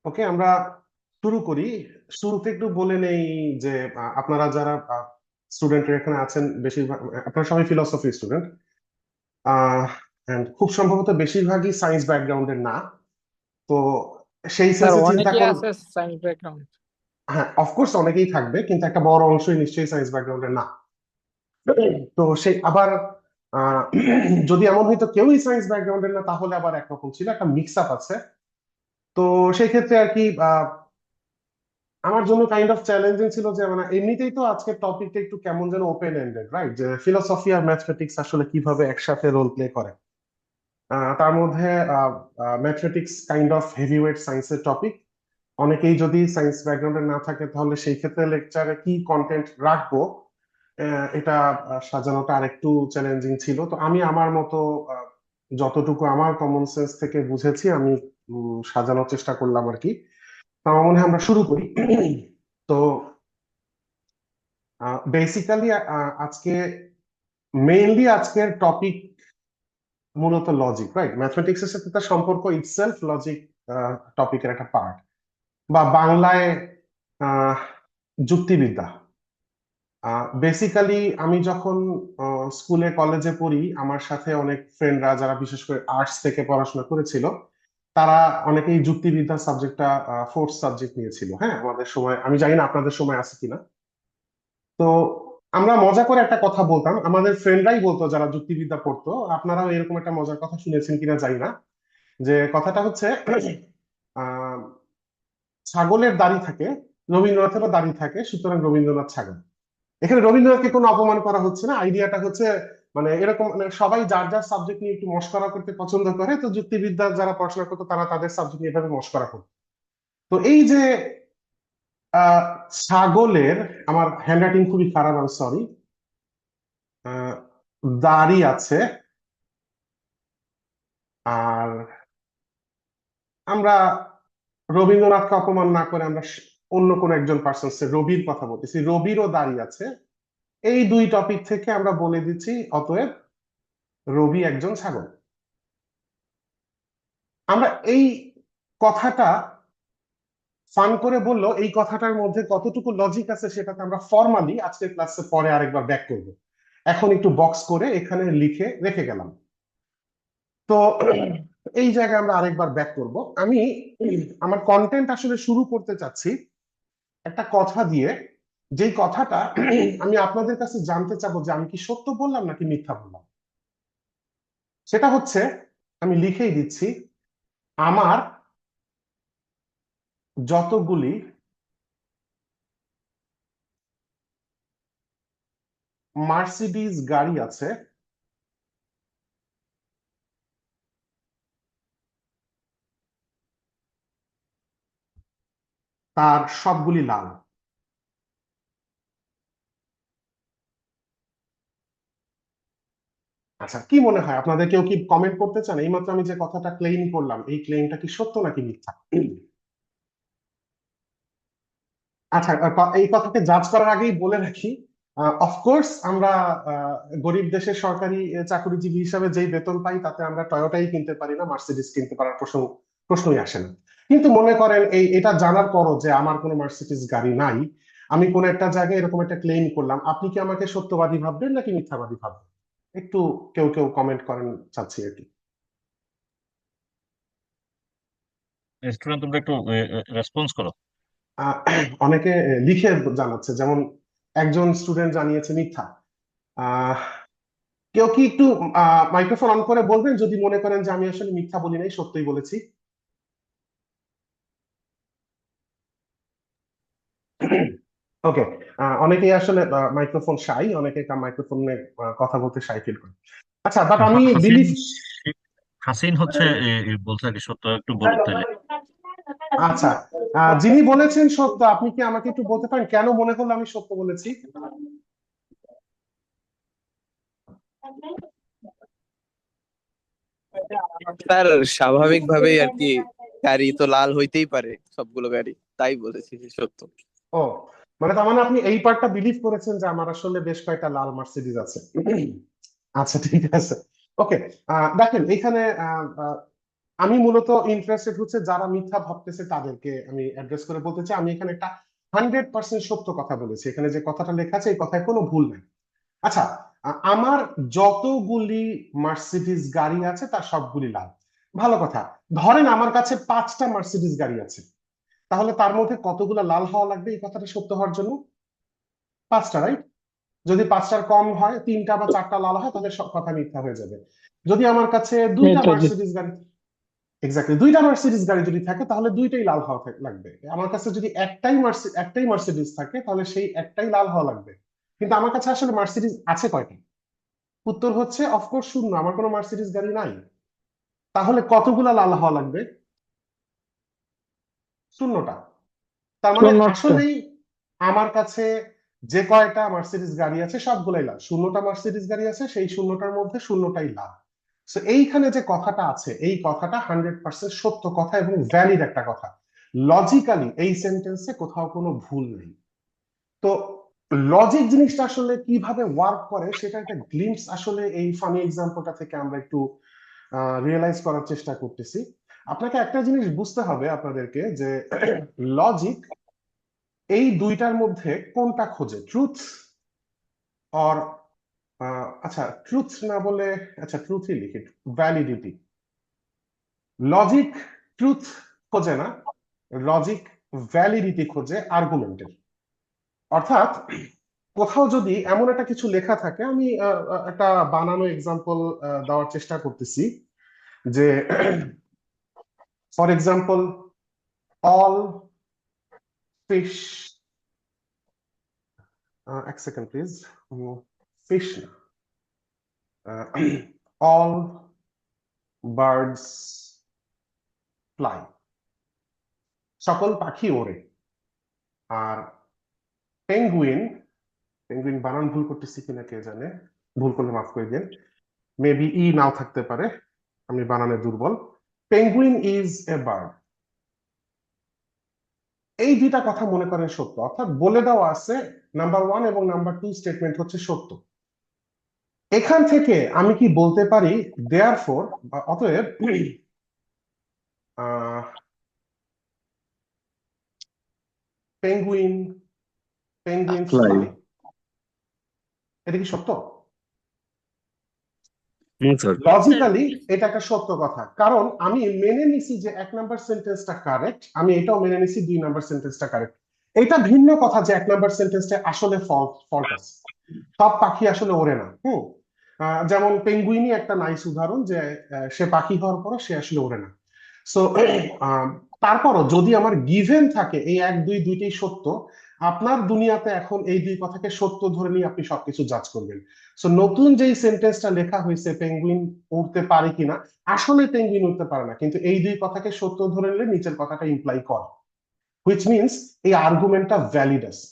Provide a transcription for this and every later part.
ওকে, আমরা শুরু করি। শুরুতে একটু বলে নেই যে আপনারা যারা স্টুডেন্ট এখানে আছেন, বেশিরভাগ আপনারা সবাই ফিলসফি স্টুডেন্ট। খুব সম্ভবত বেশিরভাগই সায়েন্স ব্যাকগ্রাউন্ডের না। তো সেই স্যার সেন্সে চিন্তা অনেকেই করুন। আছে সায়েন্স ব্যাকগ্রাউন্ড। হ্যাঁ, অফকোর্স অনেকেই থাকবে, কিন্তু একটা বড় অংশই নিশ্চয়ই সায়েন্স ব্যাকগ্রাউন্ডের না। তো সেই আবার আহ, যদি এমন হয়তো কেউই সায়েন্স ব্যাকগ্রাউন্ডের না, তাহলে আবার একরকম ছিল, একটা মিক্স আপ আছে। তো সেই ক্ষেত্রে আর কি আমার জন্য কাইন্ড অফ চ্যালেঞ্জিং ছিল যে মানে এমনিতেই তো আজকের টপিকটা একটু কেমন যেন ওপেন এন্ডেড, রাইট? যে ফিলোসফি আর ম্যাথমেটিক্স আসলে কিভাবে একসাথে রোল প্লে করে। তার মধ্যে ম্যাথমেটিক্স কাইন্ড অফ হেভিওয়েট সায়েন্সের টপিক। অনেকেই যদি সায়েন্স ব্যাকগ্রাউন্ডে না থাকে, তাহলে সেই ক্ষেত্রে লেকচারে কি কন্টেন্ট রাখবো, এটা সাজানোটা আরেকটু চ্যালেঞ্জিং ছিল। তো আমি আমার মতো আহ, যতটুকু আমার কমন সেন্স থেকে বুঝেছি, আমি সাজানোর চেষ্টা করলাম আর কি। তো আমার মনে হয় আমরা শুরু করি। তো বেসিক্যালি আজকে মেইনলি আজকের টপিক মূলত লজিক, রাইট? ম্যাথমেটিক্স এর সাথে তার সম্পর্ক ইটসেলফ লজিক টপিকের একটা পার্ট, বা বাংলায় আহ, যুক্তিবিদ্যা। বেসিক্যালি আমি যখন স্কুলে কলেজে পড়ি, আমার সাথে অনেক ফ্রেন্ডরা যারা বিশেষ করে আর্টস থেকে পড়াশোনা করেছিল, তারা অনেকেই যুক্তিবিদ্যা সাবজেক্টটা ফোর্থ সাবজেক্ট নিয়েছিল। হ্যাঁ, আমাদের সময় আমি জানি না আপনাদের সময় আছে কিনা। তো আমরা মজা করে একটা কথা বলতাম, আমাদের ফ্রেন্ডরাই বলতো যারা যুক্তিবিদ্যা পড়তো, আপনারাও এরকম একটা মজার কথা শুনেছেন কিনা জানি না, যে কথাটা হচ্ছে আহ ছাগলের দাড়ি থাকে, রবীন্দ্রনাথেরও দাড়ি থাকে, সুতরাং রবীন্দ্রনাথ ছাগল। এখানে রবীন্দ্রনাথকে কোনো অপমান করা হচ্ছে না, আইডিয়াটা হচ্ছে মানে এরকম, মানে সবাই যার যার সাবজেক্ট নিয়ে একটু মশকরা করতে পছন্দ করে, তো যুক্তিবিদ্যা যারা পড়াশোনা করতো তারা তাদের সাবজেক্ট নিয়ে এভাবে মশকরা করতো। তো এই যে আহ ছাগলের, আমার হ্যান্ড রাইটিং খুবই খারাপ, আমি সরি, দাড়ি আছে, আর আমরা রবীন্দ্রনাথকে অপমান না করে আমরা অন্য কোন একজন পার্সন, রবির কথা বলতেছি, রবিরও দাঁড়িয়ে আছে। এই দুই টপিক থেকে আমরা বলে দিচ্ছি, অতএব রবি একজন ছাগল। আমরা এই কথাটা ফান করে বললো, এই কথাটার মধ্যে কতটুকু লজিক আছে সেটাতে আমরা ফর্মালি আজকের ক্লাসে পরে আরেকবার ব্যাক করব। এখন একটু বক্স করে এখানে লিখে রেখে গেলাম। তো এই জায়গায় আমরা আরেকবার ব্যাক করব। আমি আমার কন্টেন্ট আসলে শুরু করতে চাচ্ছি একটা কথা দিয়ে, যেই কথাটা আমি আপনাদের কাছে জানতে চাবো যে আমি কি সত্য বললাম নাকি মিথ্যা বললাম। সেটা হচ্ছে, আমি লিখেই দিচ্ছি, আমার যতগুলি মার্সিডিজ গাড়ি আছে, তার সবগুলি লাল। আচ্ছা, কি মনে হয় আপনাদের, কেউ কি কমেন্ট করতে চান? এইমাত্র আমি যে কথাটা ক্লেইম করলাম, এই ক্লেইমটা কি সত্য নাকি মিথ্যা? আচ্ছা, এই কথাকে জাজ করার আগেই বলে রাখি, অফকোর্স আমরা আহ, গরিব দেশের সরকারি চাকরিজীবী হিসাবে যেই বেতন পাই, তাতে আমরা টয়োটাই কিনতে পারি না, মার্সিডিজ কিনতে পারার প্রশ্নই আসে না। কিন্তু মনে করেন এটা জানার পরও যে আমার কোনো মার্সিডিজ গাড়ি নাই, আমি কোন একটা জায়গায় এরকম একটা ক্লেইম করলাম, আপনি কি আমাকে সত্যবাদী ভাববেন নাকি মিথ্যাবাদী ভাববেন? একটু কেউ কেউ কমেন্ট করেন, চাচ্ছি আর কি। স্টুডেন্ট, তোমরা একটু রেসপন্স করো। আহ, অনেকে লিখে জানাচ্ছে, যেমন একজন স্টুডেন্ট জানিয়েছে মিথ্যা। আহ কেউ কি একটু মাইক্রোফোন অন করে বলবেন যদি মনে করেন যে আমি আসলে মিথ্যা বলি নাই, সত্যই বলেছি? ওকে। অনেকেই আসলে মাইক্রোফোন শাই, অনেকে মাইক্রোফোনে কথা বলতে শাই ফিল করে। আচ্ছা, বাট আমি হাসিন বিলিভ। হাসিন হচ্ছে বলছে আর কি, সত্য একটু বলুক তাহলে। আচ্ছা, যিনি বলেছেন সত্য, আপনি কি আমাকে একটু বলতে পারেন কেন মনে হলো আমি সত্য বলেছি? স্যার স্বাভাবিকভাবেই আর কি, গাড়ি তো লাল হইতেই পারে সবগুলো গাড়ি, তাই বলেছি যে সত্য। ও, মানে তার মানে আপনি এই পার্টটা বিলিভ করেছেন যে আমার আসলে বেশ কয়েকটা লাল মার্সিডিজ আছে। আচ্ছা, ঠিক আছে। ওকে, দেখেন এখানে আমি মূলত ইন্টারেস্টেড হচ্ছে যারা মিথ্যা ভাবতেছে তাদেরকে আমি অ্যাড্রেস করে বলতে চাই আমি এখানে একটা 100% সত্য কথা বলেছি, এখানে যে কথাটা লেখা আছে এই কথায় কোনো ভুল নাই। আচ্ছা, আমার যতগুলি মার্সিডিজ গাড়ি আছে তার সবগুলি লাল। ভালো কথা। ধরেন আমার কাছে 5টা মার্সিডিজ গাড়ি আছে, তাহলে তার মধ্যে কতগুলা লাল হওয়া লাগবে এই কথাটা সত্য হওয়ার জন্য? 5টা, রাইট? যদি 5টার কম হয়, 3টা বা 4টা লাল হয়, তাহলে সব কথা মিথ্যা হয়ে যাবে। যদি আমার কাছে এই দুইটা তো যে মার্সিডিজ গাড়ি, এক্স্যাক্টলি দুইটা মার্সিডিজ গাড়ি যদি থাকে তাহলে দুইটাই লাল হওয়া লাগবে। আমার কাছে যদি একটাই মার্সিডিজ থাকে তাহলে সেই একটাই লাল হওয়া লাগবে। কিন্তু আমার কাছে আসলে মার্সিডিজ আছে কয়টা? উত্তর হচ্ছে অফকোর্স শূন্য, আমার কোনো মার্সিডিজ গাড়ি নাই। তাহলে কতগুলা লাল হওয়া লাগবে? শূন্যটা। তার মানে শূন্যটা। আসলেই আমার কাছে যে কয়টা মার্সিডিজ গাড়ি আছে সবগুলাই লাল, শূন্যটা মার্সিডিজ গাড়ি আছে, সেই শূন্যটার মধ্যে শূন্যটাই লাল। তো এইখানে যে কথাটা আছে এই কথাটা 100% সত্য কথা এবং ভ্যালিড একটা কথা। লজিক্যালি এই সেন্টেন্সে কোথাও কোনো ভুল নেই। তো লজিক জিনিসটা আসলে কিভাবে ওয়ার্ক করে সেটা একটা গ্লিম্পস আসলে এই ফানি এক্সাম্পলটা থেকে আমরা একটু রিয়েলাইজ করার চেষ্টা করতেছি। আপনাকে একটা জিনিস বুঝতে হবে আপনাদেরকে যে লজিক এই দুইটার মধ্যে কোনটা খোঁজে, ট্রুথ অর, আচ্ছা ট্রুথ না বলে, আচ্ছা ট্রুথই লিখি, ভ্যালিডিটি। লজিক ট্রুথ খোঁজে না, লজিক ভ্যালিডিটি খোঁজে আর্গুমেন্টের। অর্থাৎ কোথাও যদি এমন একটা কিছু লেখা থাকে, আমি একটা বানানো এক্সাম্পল দেওয়ার চেষ্টা করতেছি যে ফর এক্সাম্পল অল ফিশ, এক সেকেন্ড প্লিজ, ফিশ না, অল বার্ডস ফ্লাই, সকল পাখি ওড়ে। আর পেঙ্গুইন, পেঙ্গুইন বানান ভুল করতেছি কিনা কে জানে, ভুল করলে মাফ করে দেন, মেবি ই নাও থাকতে পারে, আমি বানানে দুর্বল। Penguin is a bird. এই দুইটা কথা মনে করেন সত্য, অর্থাৎ বলে দেওয়া আছে নাম্বার 1 এবং নাম্বার 2 স্টেটমেন্ট হচ্ছে সত্য। এখান থেকে আমি কি বলতে পারি দেয়ারফর, বা অতএব পেঙ্গুইন পেঙ্গুইনস ফ্লাই। ফ্লাই, এটা কি সত্য? স্যার। লজিক্যালি এটা একটা সত্য কথা, কারণ আমি মেনে নিছি যে 1 নাম্বার সেন্টেন্সটা কারেক্ট, আমি এটাও মেনে নিছি 2 নাম্বার সেন্টেন্সটা কারেক্ট। এটা ভিন্ন কথা যে 1 নাম্বার সেন্টেন্সটা আসলে ফল্ট আছে, সব পাখি আসলে ওড়ে না। যেমন পেঙ্গুইনই একটা নাইস উদাহরণ যে সে পাখি হওয়ার পরও সে আসলে ওড়ে না। সো তারপরও যদি আমার গিভেন থাকে এই 1 2 দুইটাই সত্য, আপনার দুনিয়াতে এখন এই দুই কথাকে সত্য ধরে নিয়ে আপনি সবকিছু জাজ করবেন। সো নতুন যেই সেন্টেন্সটা লেখা হয়েছে পেঙ্গুইন উড়তে পারে কিনা, আসলে পেঙ্গুইন উড়তে পারে না, কিন্তু এই দুই কথাকে সত্য ধরে নিলে নিচের কথাটা ইমপ্লাই করে, হুইচ মিনস এই আর্গুমেন্টটা ভ্যালিড আছে।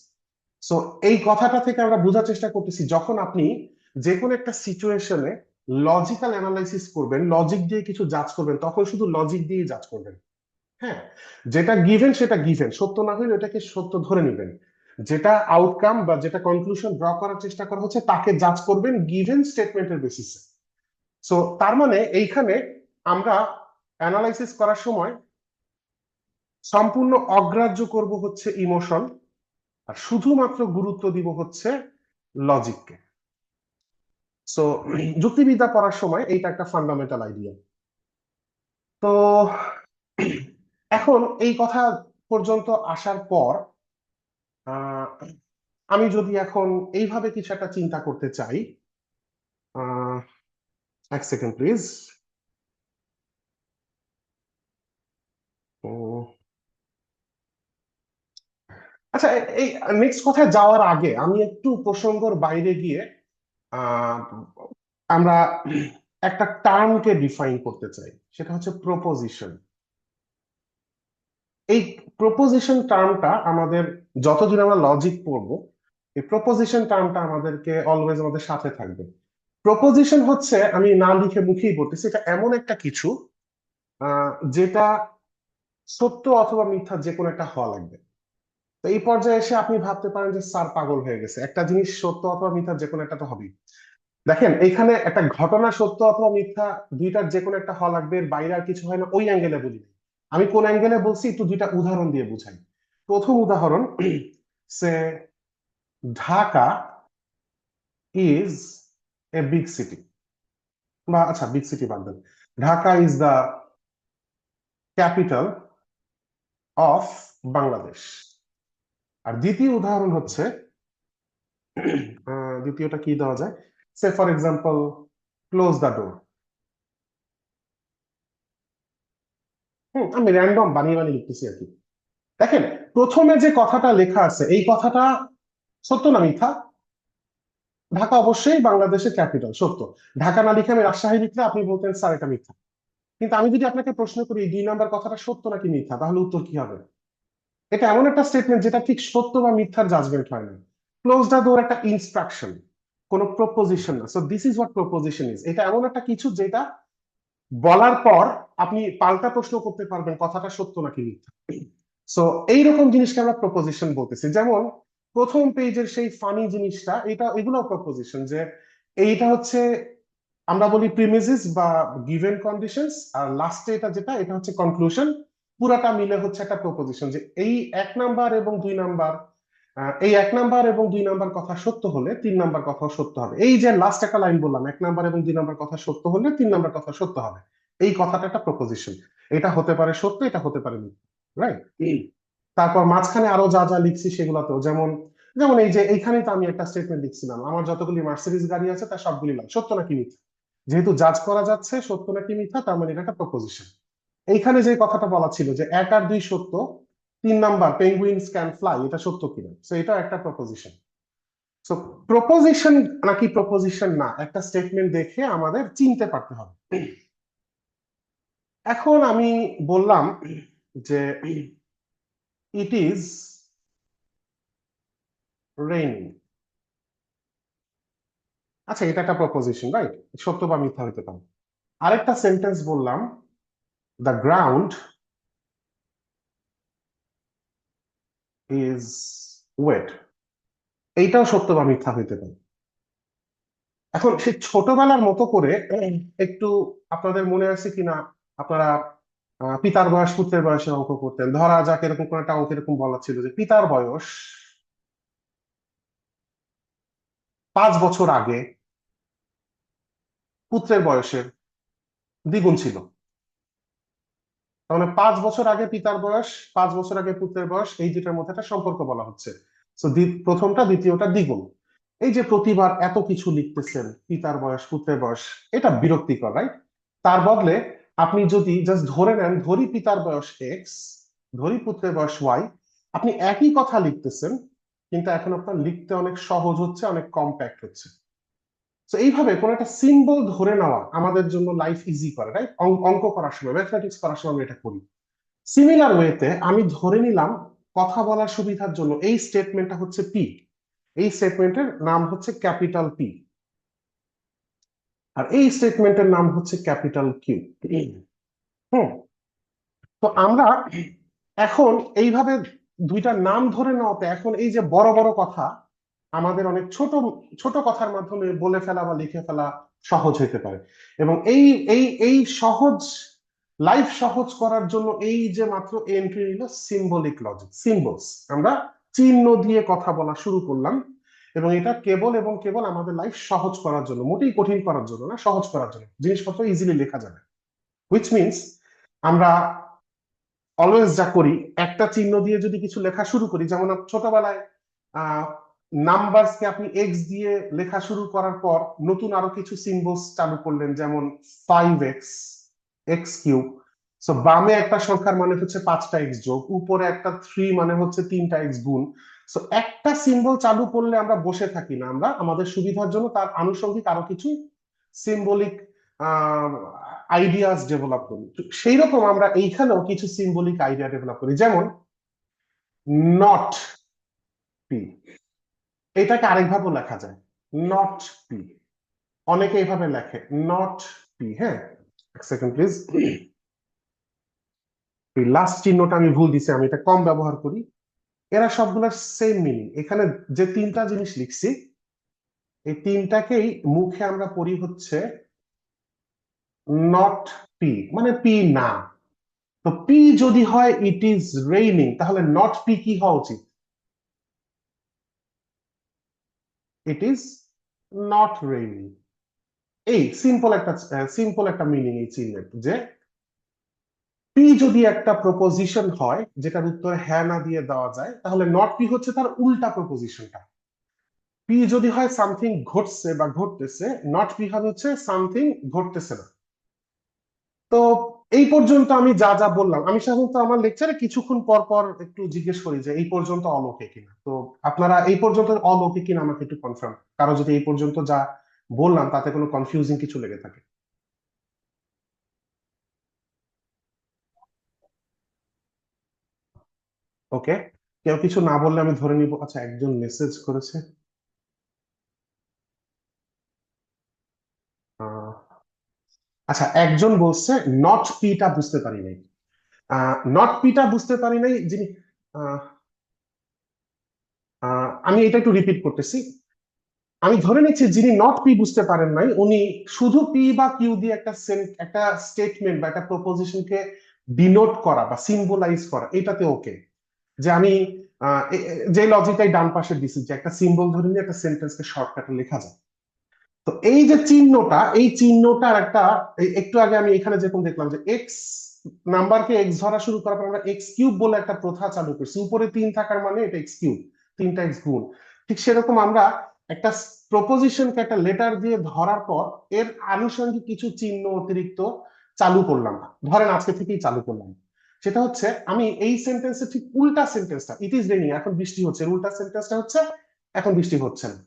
সো এই কথাটা থেকে আমরা বোঝার চেষ্টা করতেছি যখন আপনি যে কোনো একটা সিচুয়েশনে লজিক্যাল অ্যানালাইসিস করবেন, লজিক দিয়ে কিছু জাজ করবেন, তখন শুধু লজিক দিয়ে জাজ করবেন। হ্যাঁ, যেটা গিভেন সেটা গিভেন, সত্য না হলে এটাকে সত্য ধরে নেবেন। যেটা আউটকাম বা যেটা কনক্লুশন ড্র করার চেষ্টা করা হচ্ছে তাকে জাজ করবেন গিভেন স্টেটমেন্টের বেসিসে। সো তার মানে এইখানে আমরা অ্যানালাইসিস করার সময় সম্পূর্ণ অগ্রাহ্য করব হচ্ছে ইমোশন, আর শুধুমাত্র গুরুত্ব দিব হচ্ছে লজিককে। সো যুক্তিবিদ্যা পড়ার সময় এইটা একটা ফান্ডামেন্টাল আইডিয়া। তো এখন এই কথা পর্যন্ত আসার পর আহ, আমি যদি এখন এইভাবে কিছু একটা চিন্তা করতে চাই, আহ, এক সেকেন্ড প্লিজ। আচ্ছা, এই নেক্সট কথায় যাওয়ার আগে আমি একটু প্রসঙ্গর বাইরে গিয়ে আহ, আমরা একটা টার্মকে ডিফাইন করতে চাই, সেটা হচ্ছে প্রপোজিশন। এই প্রপোজিশন টার্মটা আমাদের যতদিন আমরা লজিক পড়বো, এই প্রপোজিশন টার্মটা আমাদেরকে অলওয়েজ আমাদের সাথে থাকবে। প্রপোজিশন হচ্ছে, আমি না লিখে মুখেই বলতেছি, এটা এমন একটা কিছু যেটা সত্য অথবা মিথ্যা যে কোনো একটা হওয়া লাগবে। তো এই পর্যায়ে এসে আপনি ভাবতে পারেন যে স্যার পাগল হয়ে গেছে, একটা জিনিস সত্য অথবা মিথ্যা যে কোনো একটা তো হবেই। দেখেন এখানে একটা ঘটনা সত্য অথবা মিথ্যা দুইটার যে কোনো একটা হওয়া লাগবে, এর বাইরে আর কিছু হয় না, ওই অ্যাঙ্গেলে বলি নাই। আমি কোন অ্যাঙ্গেলে বলছি একটু দুইটা উদাহরণ দিয়ে বুঝাই। প্রথম উদাহরণ, say Dhaka is a big city, বা আচ্ছা বিগ সিটি বাদ দেন, Dhaka is the capital of Bangladesh. আর দ্বিতীয় উদাহরণ হচ্ছে, দ্বিতীয়টা কি দেওয়া যায়, say for example close the door. আমি র্যান্ডম বানিয়ে বানিয়ে লিখতেছি আর কি। দেখেন প্রথমে যে কথাটা লেখা আছে এই কথাটা সত্য না মিথ্যা? ঢাকা অবশ্যই বাংলাদেশের ক্যাপিটাল, সত্য। ঢাকা না লিখে আমি রাজশাহী লিখলে আপনি বলতেন স্যার এটা মিথ্যা। কিন্তু আমি যদি আপনাকে প্রশ্ন করি এই 2 নাম্বার কথাটা সত্য নাকি মিথ্যা, তাহলে উত্তর কি হবে? এটা এমন একটা স্টেটমেন্ট যেটা ঠিক সত্য বা মিথ্যার জাজমেন্ট হয় না। ক্লোজ দ্য ডোর একটা ইনস্ট্রাকশন, কোন প্রপোজিশন না। So this is what proposition is. এটা এমন একটা কিছু যেটা বলার পর আপনি পাল্টা প্রশ্ন করতে পারবেন কথাটা সত্য নাকি মিথ্যা। সো এইরকম জিনিসকে আমরা প্রপোজিশন বলতেছি। যেমন প্রথম পেজের সেই ফানি জিনিসটা, এটা এগুলো প্রপোজিশন, যে এইটা হচ্ছে আমরা বলি প্রিমিসিস বা গিভেন কন্ডিশনস, আর লাস্টে এটা যেটা এটা হচ্ছে কনক্লুশন। পুরাটা মিলে হচ্ছে একটা প্রপোজিশন, যে এই 1 নাম্বার এবং 2 নাম্বার, এই 1 নাম্বার এবং 2 নাম্বার কথা সত্য হলে 3 নাম্বার কথাও সত্য হবে। এই যে লাস্ট একটা লাইন বললাম, 1 নাম্বার এবং 2 নাম্বার কথা সত্য হলে 3 নাম্বার কথা সত্য হবে, এই কথাটা একটা প্রপোজিশন। এটা হতে পারে সত্য, এটা হতে পারে মিথ্যা, রাইট? তারপর মাঝখানে আরো যা যা লিখছি সেগুলোতেও, যেমন যেমন এই যে এইখানেই তো আমি একটা স্টেটমেন্ট লিখছিলাম, আমার যতগুলি মার্সিডিজ গাড়ি আছে তার সবগুলি লাল, সত্য নাকি মিথ্যা? যেহেতু জাজ করা যাচ্ছে সত্য নাকি মিথ্যা, তার মানে এটা একটা প্রপোজিশন। এইখানে যে কথাটা বলা ছিল যে 1 আর 2 সত্য, 3 নাম্বার পেঙ্গুইনস ক্যান ফ্লাই, এটা সত্য কিনা, তো এটা একটা প্রপোজিশন। সো প্রপোজিশন নাকি প্রপোজিশন না, একটা স্টেটমেন্ট দেখে আমাদের চিনতে পারতে হবে। এখন আমি বললাম যে ইট ইজ রেইনিং। আচ্ছা এটা একটা প্রপোজিশন, রাইট? সত্য বা মিথ্যা হতে পারে। আরেকটা সেন্টেন্স বললাম, দ্য গ্রাউন্ড ইজ ওয়েট, এইটাও সত্য বা মিথ্যা হইতে পারে। এখন সেই ছোটবেলার মতো করে একটু আপনাদের মনে আছে কিনা, আপনারা পিতার বয়স পুত্রের বয়সে অঙ্ক করতেন, ধরা যাক এরকম কোন একটা অঙ্ক এরকম বলা ছিল যে পিতার বয়স 5 বছর আগে পুত্রের বয়সের দ্বিগুণ ছিল। তাহলে 5 বছর আগে পিতার বয়স, 5 বছর আগে পুত্রের বয়স, এই দুটার মধ্যে একটা সম্পর্ক বলা হচ্ছে। তো প্রথমটা দ্বিতীয়টা দ্বিগুণ। এই যে প্রতিবার এত কিছু লিখতেছেন, পিতার বয়স পুত্রের বয়স, এটা বিরক্তিকর, রাইট? তার বদলে আপনি যদি জাস্ট ধরে নেন, ধরি পিতার বয়স এক্স, ধরি পুত্রের বয়স ওয়াই, আপনি একই কথা লিখতেছেন, কিন্তু এখন আপনার লিখতে অনেক সহজ হচ্ছে, অনেক কম্প্যাক্ট হচ্ছে। তো এইভাবে কোন একটা সিম্বল ধরে নেওয়া আমাদের জন্য লাইফ ইজি করে, রাইট? অঙ্ক করার সময়, ম্যাথমেটিক্স করার সময় আমরা এটা করি। সিমিলার ওয়েতে আমি ধরে নিলাম কথা বলার সুবিধার জন্য এই স্টেটমেন্টটা হচ্ছে পি, এই স্টেটমেন্টের নাম হচ্ছে ক্যাপিটাল পি, আর এই স্টেটমেন্টের নাম হচ্ছে ক্যাপিটাল কিউ। হুম। তো আমরা এখন এইভাবে দুইটা নাম ধরে নেওয়াতে এখন এই যে বড় বড় কথা আমাদের অনেক ছোট ছোট কথার মাধ্যমে বলে ফেলা বা লিখে ফেলা সহজ হতে পারে। এবং এই এই এই সহজ লাইফ সহজ করার জন্য এই যে মাত্র এন্ট্রি নিল সিম্বলিক লজিক, সিম্বলস। আমরা চিহ্ন দিয়ে কথা বলা শুরু করলাম, এবং এটা কেবল এবং কেবল আমাদের লাইফ সহজ করার জন্য, মোটেই কঠিন করার জন্য না, সহজ করার জন্য, জিনিসপত্র ইজিলি লেখা যাবে। হুইচ মিনস আমরা অলওয়েজ যা করি, একটা চিহ্ন দিয়ে যদি কিছু লেখা শুরু করি, যেমন ছোটবেলায় আহ নাম্বারস কে আপনি এক্স দিয়ে লেখা শুরু করার পর নতুন আরো কিছু সিম্বলস চালু করলেন, যেমন 5x, এক্স কিউব। সো বামে একটা সংখ্যার মানে হচ্ছে 5টা এক্স যোগ, উপরে একটা 3 মানে হচ্ছে 3টা এক্স গুণ। সো একটা সিম্বল চালু করলে আমরা বসে থাকি না, আমরা আমাদের সুবিধার জন্য তার আনুষঙ্গিক আরো কিছু সিম্বলিক আইডিয়াস ডেভেলপ করি। সেই রকম আমরা এইখানেও কিছু সিম্বলিক আইডিয়া ডেভেলপ করি, যেমন নট পি, এটাকে আরেকভাবে লেখা যায় নট পি, অনেকে এইভাবে লেখে নট পি। হ্যাঁ, এক সেকেন্ড প্লিজ, এই লাস্ট চিহ্নটা আমি ভুল দিছি, আমি এটা কম ব্যবহার করি। এরা সবগুলোর সেম মিনিং। এখানে যে 3টা জিনিস লিখছি এই তিনটাকেই মুখে আমরা পড়ি হচ্ছে নট পি, মানে পি না। তো পি যদি হয় ইট ইজ রেইনিং, তাহলে নট পি কি হওয়া উচিত? ইট ইজ নট রেইনিং। এই সিম্পল একটা মিনিং এই চিহ্নের, যে পি যদি একটা প্রপোজিশন হয় যেটার উত্তরে হ্যাঁ না দিয়ে দেওয়া যায়, তাহলে নট পি হচ্ছে তার উল্টা প্রপোজিশনটা। পি যদি হয় সামথিং ঘটছে বা ঘটতেছে, নট পি হবে হচ্ছে সামথিং ঘটতেছে না। তো এই পর্যন্ত আমি যা যা বললাম, আমি সাধারণত আমার লেকচারে কিছুক্ষণ পর পর একটু জিজ্ঞেস করি যে এই পর্যন্ত অলৌকিক কিনা। তো আপনারা এই পর্যন্ত অলৌকিক কিনা আমাকে একটু কনফার্ম, কারো যদি এই পর্যন্ত যা বললাম তাতে কোনো কনফিউজিং কিছু লেগে থাকে। ওকে, কেউ কিছু না বললে আমি ধরে নিব। আচ্ছা, একজন মেসেজ করেছে। আহ, আচ্ছা, একজন বলছে নট পিটা বুঝতে পারি নাই। নট পিটা বুঝতে পারি নাই যিনি, আহ, আমি এটা একটু রিপিট করতেছি। আমি ধরে নিচ্ছি যিনি নট পি বুঝতে পারেন নাই, উনি শুধু পি বা কিউ দিয়ে একটা স্টেটমেন্ট বা একটা প্রপোজিশনকে ডিনোট করা বা সিম্বলাইজ করা, এটাতে ওকে। যে আমি যে লজিকটাই ডান পাশে দিছি, যে একটা সিম্বল ধরে নিয়ে একটা সেন্টেন্সকে শর্টকাটে লেখা যায়। তো এই যে চিহ্নটা, এই চিহ্নটার একটা একটু আগে আমি এখানে যেরকম দেখলাম যে এক্স নাম্বারকে এক্স ধরা শুরু করার পর আমরা এক্স কিউব বলে একটা প্রথা চালু করছি, উপরে তিন থাকার মানে এটা এক্স কিউব, তিনটা এক্স গুণ। ঠিক সেরকম আমরা একটা প্রপোজিশনকে একটা লেটার দিয়ে ধরার পর এর আনুষঙ্গিক কিছু চিহ্ন অতিরিক্ত চালু করলাম, ধরেন আজকে থেকেই চালু করলাম। সেটা হচ্ছে আমি এই সেন্টেন্সের ঠিক উল্টা সেন্টেন্সটা, ইট ইজ রেনিং, এখন বৃষ্টি হচ্ছে, এর উল্টা সেন্টেন্সটা হচ্ছে এখন বৃষ্টি হচ্ছে না।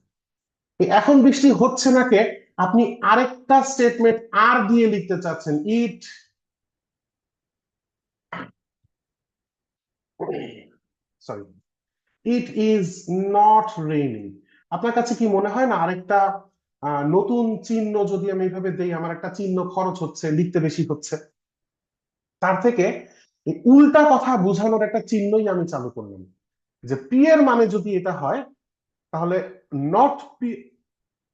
এই এখন বৃষ্টি হচ্ছে নাকে আপনি আরেকটা স্টেটমেন্ট আর দিয়ে লিখতে চাচ্ছেন, it, sorry, it is not raining. আপনার কাছে কি মনে হয় না আরেকটা নতুন চিহ্ন যদি আমি এইভাবে দেই, আমার একটা চিহ্ন খরচ হচ্ছে, লিখতে বেশি হচ্ছে, তার থেকে এই উল্টা কথা বোঝানোর একটা চিহ্নই আমি চালু করলাম। যে পি এর মানে যদি এটা হয়, তাহলে নট পি,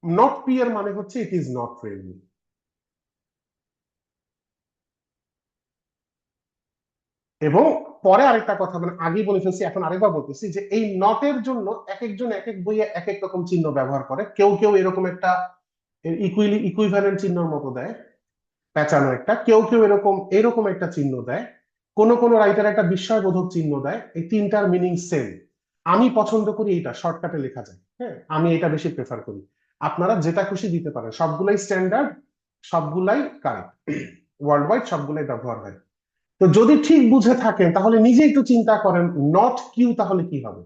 নট পি এর মানে হচ্ছে ইট ইজ নট রেইনিং। এবং পরে আরেকটা কথা, মানে আগেই বলে ফেলছি, এখন আরেকবার বলতেছি, যে এই নটের জন্য এক একজন এক এক বইয়ে এক এক রকম চিহ্ন ব্যবহার করে। কেউ কেউ এরকম একটা ইকুইভ্যালেন্ট চিহ্নের মতো দেয়, পেঁচানো একটা। কেউ কেউ এরকম এরকম একটা চিহ্ন দেয়। কোন কোন রাইটার একটা বিস্ময়বোধক চিহ্ন দেয়। এই তিনটার মিনিং সেম। আমি পছন্দ করি এইটা, শর্টকাটে লেখা যায়, হ্যাঁ, আমি এটা বেশি প্রেফার করি। আপনারা যেটা খুশি দিতে পারেন, সবগুলাই স্ট্যান্ডার্ড, সবগুলাই কারেক্ট, ওয়ার্ল্ড ওয়াইড সবগুলাই ব্যবহার হয়। তো যদি ঠিক বুঝে থাকেন তাহলে নিজে একটু চিন্তা করেন, নট কিউ তাহলে কি হবে?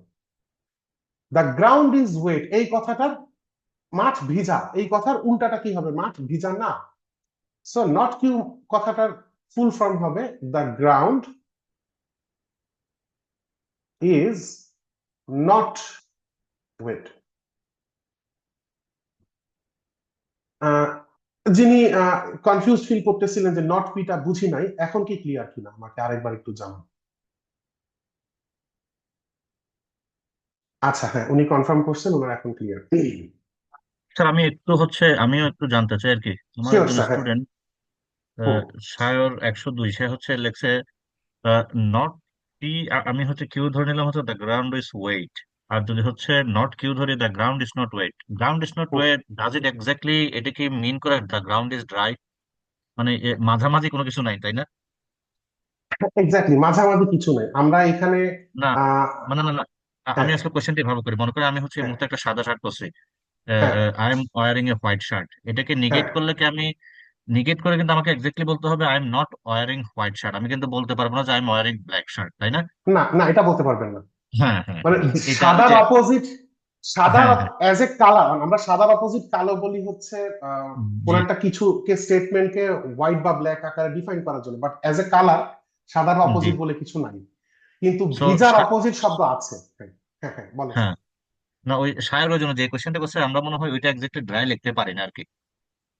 দ্য গ্রাউন্ড ইজ ওয়েট, এই কথাটার, মাঠ ভিজা, এই কথার উল্টাটা কি হবে? মাঠ ভিজা না। সো নট কিউ কথাটার ফুল ফর্ম হবে the ground is not wet. যিনি কনফিউজ ফিল করতেছিলেন যে নট পিটা বুঝি নাই, এখন কি ক্লিয়ার কিনা আমাকে আরেকবার একটু জানান। আচ্ছা, হ্যাঁ, উনি কনফার্ম করছেন, ওনার এখন ক্লিয়ার। স্যার আমিও একটু জানতে চাই আর কি। আমার শিওর একজন স্যার, হ্যাঁ। স্টুডেন্ট হুম। সায়র 102, সে হচ্ছে লেখছে নট পি, আমি হচ্ছে কিউ ধরে নিলাম হচ্ছে দ্য গ্রাউন্ড ইজ ওয়েট। আর যদি হচ্ছে নট কিউ ধরি the ground is not wet, ground is not hmm. Wet, does it exactly এটা কি মিন করে দ্য গ্রাউন্ড ইজ ড্রাই? মানে মাঝামাঝি কোনো কিছু নাই, তাই না? এক্স্যাক্টলি, মাঝামাঝি কিছু নেই আমরা এখানে। না, আহ মানে না না, আমি হ্যাঁ, আসলে কোয়েশ্চেনটি ভালো করি। মনে করি আমি হচ্ছে এই হ্যাঁ, মুহূর্তে একটা সাদা শার্ট পরছি, হ্যাঁ, I am wearing a white shirt, এটাকে হ্যাঁ। নিগেট করলে কি আমি, নিগেট করে কিন্তু আমাকে এক্স্যাক্টলি বলতে হবে I am not wearing white shirt, আমি কিন্তু বলতে পারবো না যে I am wearing black shirt, তাই না? না, না, এটা বলতে পারবেন না। হ্যাঁ হ্যাঁ মানে হ্যাঁ, এটা ওই সাদার যে, অপোজিট, সাদার হ্যাঁ হ্যাঁ, অ্যাজ এ কালার, আমরা সাদার অপোজিট কালো বলি হচ্ছে কোন জি। একটা কিছুকে স্টেটমেন্টকে হোয়াইট বা ব্ল্যাক আকারে ডিফাইন করার জন্য, বাট অ্যাজ এ কালার সাদার জি। অপোজিট বলে কিছু নাই। কিন্তু সো, ভিজার অপোজিট শব্দ আছে। হ্যাঁ, হ্যাঁ, হ্যাঁ, বলেন হ্যাঁ, স্যার। না ওই সায়ের জন্য যে কোয়েশ্চেনটা করছে আমরা মনে হয় ওইটা এক্স্যাক্টলি ড্রাই লিখতে পারি না আর কি।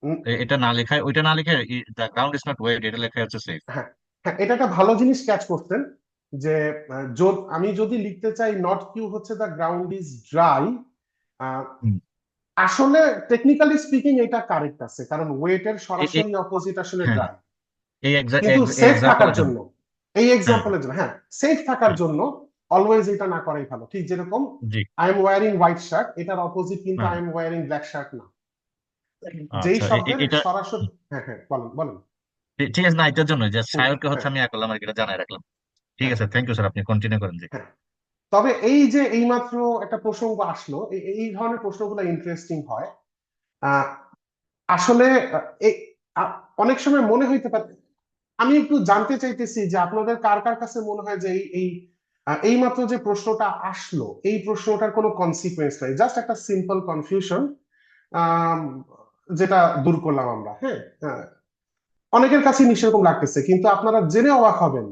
উম, এটা না লেখায়, ওইটা না লিখে the ground is not wet এটা লেখা হচ্ছে সেফ। হ্যাঁ, হ্যাঁ, এটা একটা ভালো জিনিস ক্যাচ করতেন। যে আমি যদি লিখতে চাই নট কিউ হচ্ছে দ্য গ্রাউন্ড ইজ ড্রাই, আসলে টেকনিক্যালি স্পিকিং এটা কারেক্ট আছে, কারণ ওয়েটের এ- এ- সরাসরি অপোজিট আসলে হ্যাঁ, ড্রাই। এই কিন্তু সেফ থাকার এক্সাম্পলের জন্য। জন্য, এই হ্যাঁ, এক্সাম্পলের জন্য, হ্যাঁ, সেফ থাকার হ্যাঁ, জন্য অলওয়েজ এটা না করাই ভালো। ঠিক যেরকম জি, I am wearing white shirt, এটার অপোজিট কিন্তু হ্যাঁ, I am wearing black shirt না। যেই আচ্ছা, শব্দের এটা সরাসরি, হ্যাঁ হ্যাঁ বলেন বলেন। ঠিক আছে, না এটার জন্য যে হুম, সায়রকে হচ্ছে হ্যাঁ আমি করলাম আর কি, এটা জানাই রাখলাম। ঠিক হ্যাঁ আছে, থ্যাংক ইউ স্যার, আপনি কন্টিনিউ করেন জি। হ্যাঁ। তবে এই যে এইমাত্র একটা প্রসঙ্গ আসলো, এই ধরনের প্রশ্নগুলো ইন্টারেস্টিং হয়। আহ, আসলে এই আ- অনেক সময় মনে হইতে পারে, আমি একটু জানতে চাইতেছি যে আপনাদের কার কার কাছে মনে হয় যে এইমাত্র যে প্রশ্নটা আসলো, এই প্রশ্নটার কোনো কনসিকুয়েন্স নাই, জাস্ট একটা সিম্পল কনফিউশন যেটা দূর করলাম আমরা। হ্যাঁ হ্যাঁ, অনেকের কাছে নিশ্চয় এরকম লাগতেছে, কিন্তু আপনারা জেনে অবাক হবেন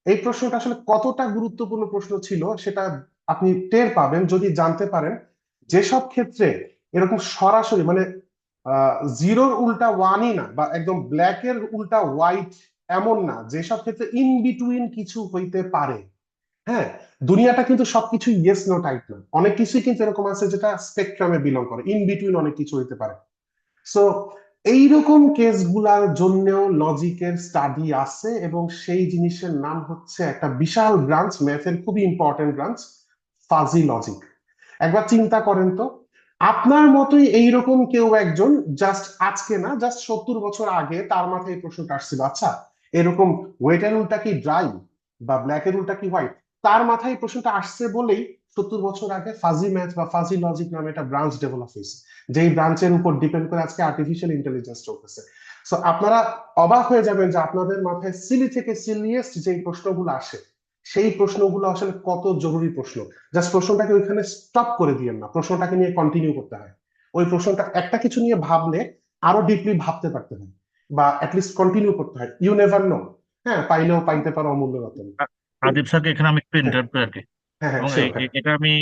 এই প্রশ্নটা আসলে কতটা গুরুত্বপূর্ণ প্রশ্ন ছিল। সেটা আপনি টের পাবেন যদি জানতে পারেন যেসব ক্ষেত্রে এরকম সরাসরি মানে জিরোর উল্টা ওয়ানই না, বা একদম ব্ল্যাকের উল্টা হোয়াইট এমন না, যেসব ক্ষেত্রে ইন বিটুইন কিছু হইতে পারে। হ্যাঁ, দুনিয়াটা কিন্তু সবকিছু ইয়েস নো টাইপ না, অনেক কিছুই কিন্তু এরকম আছে যেটা স্পেকট্রামে বিলং করে, ইন বিটুইন অনেক কিছু হইতে পারে। সো এইরকম কেসগুলার জন্যও লজিকের স্টাডি আছে, এবং সেই জিনিসের নাম হচ্ছে একটা বিশাল ব্রাঞ্চ, ম্যাথের খুবই ইম্পর্টেন্ট ব্রাঞ্চ, ফাজি লজিক। একবার চিন্তা করেন তো, আপনার মতোই এইরকম কেউ একজন, জাস্ট আজকে না, জাস্ট 70 বছর আগে তার মাথায় এই প্রশ্নটা আসছিল, আচ্ছা এরকম ওয়েটের উল্টা কি ড্রাই, বা ব্ল্যাকের উল্টা কি হোয়াইট। তার মাথায় এই প্রশ্নটা আসছে বলেই 70 বছর আগে ফাজি ম্যাথ বা ফাজি লজিক নামে একটা ব্রাঞ্চ ডেভেলপ হয়েছে, যেই ব্রাঞ্চের উপর ডিপেন্ড করে আজকে আর্টিফিশিয়াল ইন্টেলিজেন্স চলতেছে। সো আপনারা অবাক হয়ে যাবেন যে আপনাদের মাথায় সিলি থেকে সিলিয়েস্ট যে প্রশ্নগুলো আসে, সেই প্রশ্নগুলো আসলে কত জরুরি প্রশ্ন। জাস্ট প্রশ্নটাকে ওইখানে স্টপ করে দিয়েন না, প্রশ্নটাকে নিয়ে কন্টিনিউ করতে হয়। ওই প্রশ্নটা একটা কিছু নিয়ে ভাবলে আরো ডিপলি ভাবতে পারতে হয়, বা অ্যাটলিস্ট কন্টিনিউ করতে হয়, ইউ নেভার নো। হ্যাঁ, পাইলেও পাইতে পারো অমূল্য রতন। আ- আদিব স্যারকে এখানে আমি একটু হ্যাঁ ইন্টারাপ্ট করি আর কি। হ্যাঁ হ্যাঁ এবং শিওর, হ্যাঁ এটা আমি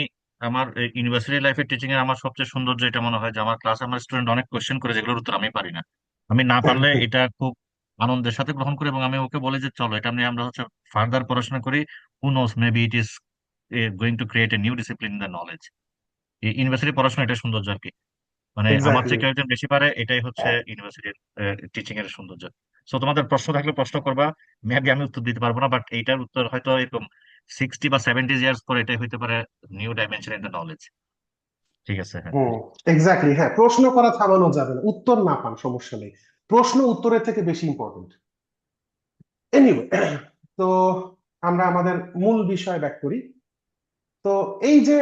আমার ইউনিভার্সিটি লাইফের টিচিং এর আমার সবচেয়ে সৌন্দর্য এটা মনে হয় যে আমার ক্লাসে আমার স্টুডেন্ট অনেক কোয়েশ্চেন করে যেগুলোর উত্তর আমি পারি না। আমি না পারলে এটা খুব আনন্দের সাথে গ্রহণ করি, এবং আমি ওকে বলি যে চলো এটা নিয়ে আমরা হচ্ছে ফার্দার পড়াশোনা করি। Who knows, maybe it is going to create a new discipline in the knowledge. University পড়াশোনা এটা সৌন্দর্য আর কি। মানে আমার এক্স্যাক্টলি। চেয়ে কেউ একজন বেশি পারে, এটাই হচ্ছে ইউনিভার্সিটির টিচিং এর সৌন্দর্য। সো তোমাদের প্রশ্ন থাকলে প্রশ্ন করবা, মেবি আমি উত্তর দিতে পারবো না, বাট এইটার উত্তর হয়তো এরকম 60 বা 70 ইয়ার্স পরে এটাই হইতে পারে new dimension in the knowledge. ঠিক আছে, হ্যাঁ। হুম, এক্স্যাক্টলি, হ্যাঁ, প্রশ্ন করা থামানো যাবে না, উত্তর না পান সমস্যা নেই, প্রশ্ন উত্তরের থেকে বেশি ইম্পর্টেন্ট। এনিওয়ে, তো আমরা আমাদের মূল বিষয় ব্যাক করি। তো এই যে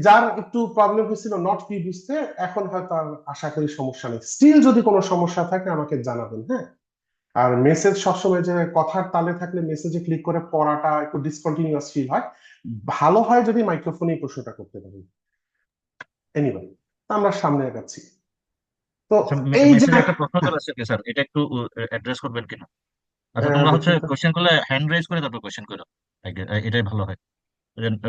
যার একটু প্রবলেম হয়েছিল নট পি বুঝতে, এখন হয়তো আর আশা করি সমস্যা নেই। স্টিল যদি কোনো সমস্যা থাকে আমাকে জানাবেন, হ্যাঁ। আর মেসেজ সবসময় যে কথার তালে থাকলে মেসেজে ক্লিক করে পড়াটা একটু ডিসকন্টিনিউয়াস ফিল হয়, ভালো হয় যদি মাইক্রোফোনে প্রশ্নটা করতে পারেন। এনিওয়ে, আমরা সামনে আগাচ্ছি। তো আচ্ছা, এই যে, মেসেজে একটা প্রশ্ন হ্যাঁ, চলে আসছে কি স্যার, এটা একটু অ্যাড্রেস করবেন কিনা? আচ্ছা, তোমরা হচ্ছে দেখি তো। কোয়েশ্চেন করলে হ্যান্ড রেজ করে তারপর কোয়েশ্চেন করো, এটাই ভালো হয়।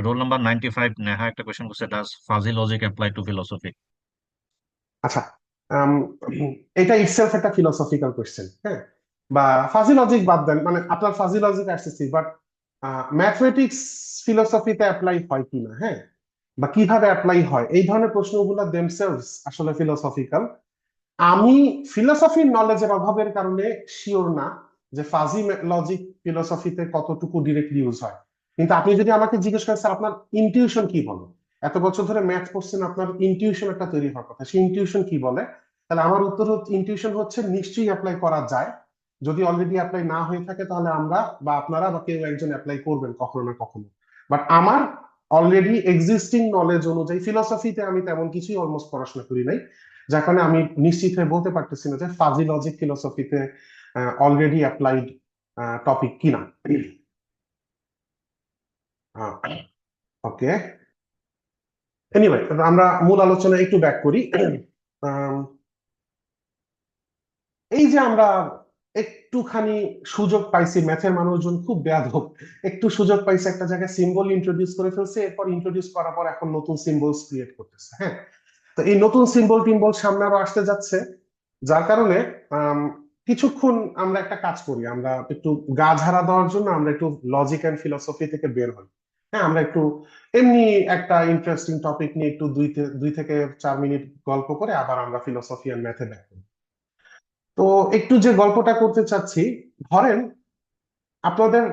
রোল নাম্বার 95 নেহা একটা কোয়েশ্চেন করছে, does fuzzy logic apply to philosophy? আচ্ছা, আম, এটা ইটসেলফ একটা ফিলোসফিক্যাল কোশ্চেন, হ্যাঁ। বা ফাজি লজিক বাদ দেন, মানে আপনার ফাজি লজিক আসতেছি, বাট ম্যাথমেটিক্স ফিলোসফিতে অ্যাপ্লাই হয় কিনা, হ্যাঁ, বা কিভাবে অ্যাপ্লাই হয়, এই ধরনের প্রশ্নগুলো দেমসেলভস আসলে ফিলোসফিক্যাল। আমি ফিলোসফির নলেজের অভাবের কারণে শিওর না যে ফাজি লজিক ফিলোসফিতে কতটুকু ডিরেক্টলি ইউজ হয়। কিন্তু আপনি যদি আমাকে জিজ্ঞেস করেন স্যার আপনার ইনটিউশন কি বলে, এত বছর ধরে ম্যাথ পড়ছেন, আপনার ইনটিউশন একটা তৈরি হওয়ার কথা, সেই ইনটিউশন কি বলে, তাহলে আমার উত্তর হচ্ছে ইনটিউশন হচ্ছে নিশ্চয়ই অ্যাপ্লাই করা যায়। যদি অলরেডি অ্যাপ্লাই না হয়ে থাকে তাহলে আমরা বা আপনারা বা কেউ একজন অ্যাপ্লাই করবেন কখনো না কখনো। বাট আমার অলরেডি এক্সিস্টিং নলেজ অনুযায়ী ফিলোসফিতে আমি তেমন কিছুই অলমোস্ট পড়াশোনা করি নাই, যার কারণে আমি নিশ্চিত হয়ে বলতে পারতেছি না যে ফাজি লজিক ফিলোসফিতে অলরেডি অ্যাপ্লাইড টপিক কিনা। ওকে, এনিওয়ে, আমরা মূল আলোচনা একটু ব্যাক করি। আম, এই যে আমরা একটুখানি সুযোগ পাইছি, ম্যাথের মানুষজন খুব বেয়াদব, একটু সুযোগ পাইছে, একটা জায়গায় সিম্বল ইন্ট্রোডিউস করে ফেলছে, এরপর ইন্ট্রোডিউস করার পর এখন নতুন সিম্বলস ক্রিয়েট করতেছে, হ্যাঁ। তো এই নতুন সিম্বল টিম্বল সামনে আরো আসতে যাচ্ছে, যার কারণে আম, কিছুক্ষণ আমরা একটা কাজ করি, আমরা একটু গা ঝাড়া দেওয়ার জন্য আমরা একটু লজিক এন্ড ফিলোসফি থেকে বের হই। হ্যাঁ, আমরা একটু এমনি একটা ইন্টারেস্টিং টপিক নিয়ে একটু 2 থেকে 4 মিনিট গল্প করে আবার আমরা ফিলোসফি আর ম্যাথে ব্যাক করি। তো একটু যে গল্পটা করতে চাচ্ছি, ধরেন আপনাদের,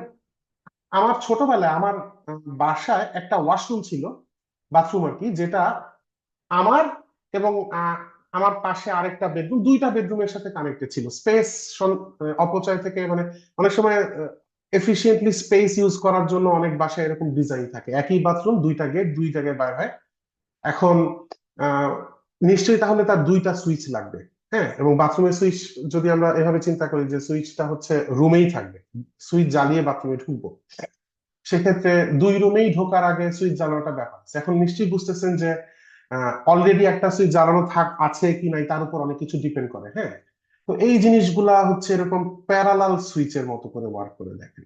আমার ছোটবেলায় আমার বাসায় একটা ওয়াশরুম ছিল, বাথরুম আর কি, যেটা আমার এবং আমার পাশে আরেকটা বেডরুম, 2টা বেডরুমের সাথে কানেক্টেড ছিল। স্পেস অপচয় থেকে, মানে অনেক সময় এফিশিয়েন্টলি স্পেস ইউজ করার জন্য অনেক বাসায় এরকম ডিজাইন থাকে, একই বাথরুম, 2টা গেট, 2 জায়গায় বাইর হয়। এখন আহ নিশ্চয়ই তাহলে তার 2টা সুইচ লাগবে। হ্যাঁ, এবং বাথরুমের সুইচ যদি আমরা এভাবে চিন্তা করি যে সুইচটা হচ্ছে রুমেই থাকবে, সুইচ জ্বালিয়ে বাথরুমে ঢুকবো, সেক্ষেত্রে 2 রুমেই ঢোকার আগে সুইচ জ্বালানোটা ব্যাপার আছে। এখন নিশ্চয়ই বুঝতেছেন যে অলরেডি একটা সুইচ জ্বালানো আছে কি নাই তার উপর অনেক কিছু ডিপেন্ড করে। হ্যাঁ, তো এই জিনিসগুলা হচ্ছে এরকম প্যারালাল সুইচের মতো করে ওয়ার্ক করে। দেখেন,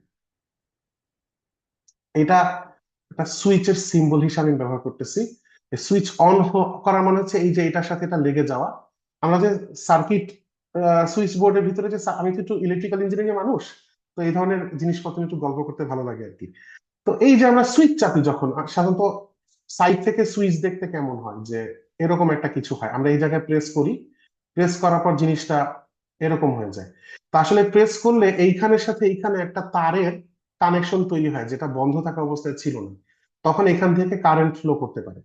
এটা একটা সুইচের সিম্বল হিসাবে আমি ব্যবহার করতেছি। সুইচ অন করা মানে হচ্ছে এই যে এটার সাথে এটা লেগে যাওয়া। আমরা যে সার্কিট, সুইচ বোর্ডের ভিতরে যে আমি তো একটু ইলেকট্রিক্যাল ইঞ্জিনিয়ারিং এর মানুষ, তো এই ধরনের জিনিসপত্র নিয়ে একটু গল্প করতে ভালো লাগে আর কি। তো এই যে আমরা সুইচ চাপি যখন, সাধারণত সাইড থেকে সুইচ দেখতে কেমন হয়, যে এরকম একটা কিছু হয়, আমরা এই জায়গায় প্রেস করি, প্রেস করার পর জিনিসটা এরকম হয়ে যায়। তো আসলে প্রেস করলে এইখানের সাথে এইখানে একটা তারের কানেকশন তৈরি হয়, যেটা বন্ধ থাকা অবস্থায় ছিল না। তখন এখান থেকে কারেন্ট ফ্লো করতে পারে।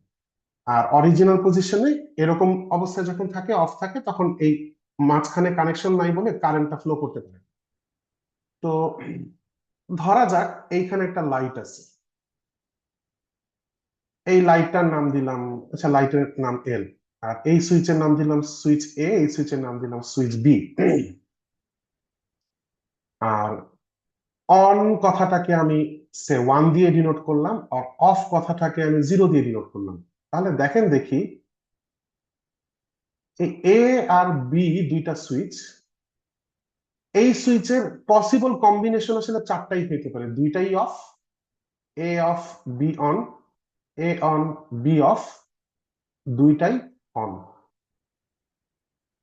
আর অরিজিনাল পজিশনে এরকম অবস্থায় যখন থাকে, অফ থাকে, তখন এই মাঝখানে কানেকশন নাই বলে কারেন্টটা ফ্লো করতে পারে। তো ধরা যাক এইখানে একটা লাইট আছে, এই লাইটটার নাম দিলাম, আচ্ছা লাইটের নাম এল, আর এই সুইচের নাম দিলাম সুইচ এ, এই সুইচের নাম দিলাম সুইচ বি। আর অন কথাটাকে আমি 1 দিয়ে ডিনোট করলাম, আর অফ কথাটাকে আমি 0 দিয়ে ডিনোট করলাম। তাহলে দেখেন দেখি, এই এ আর বি 2টা সুইচ, এই সুইচের পসিবল কম্বিনেশন আসলে 4টাই হইতে পারে। 2টাই off, A off B on, A on B off, 2টাই অন।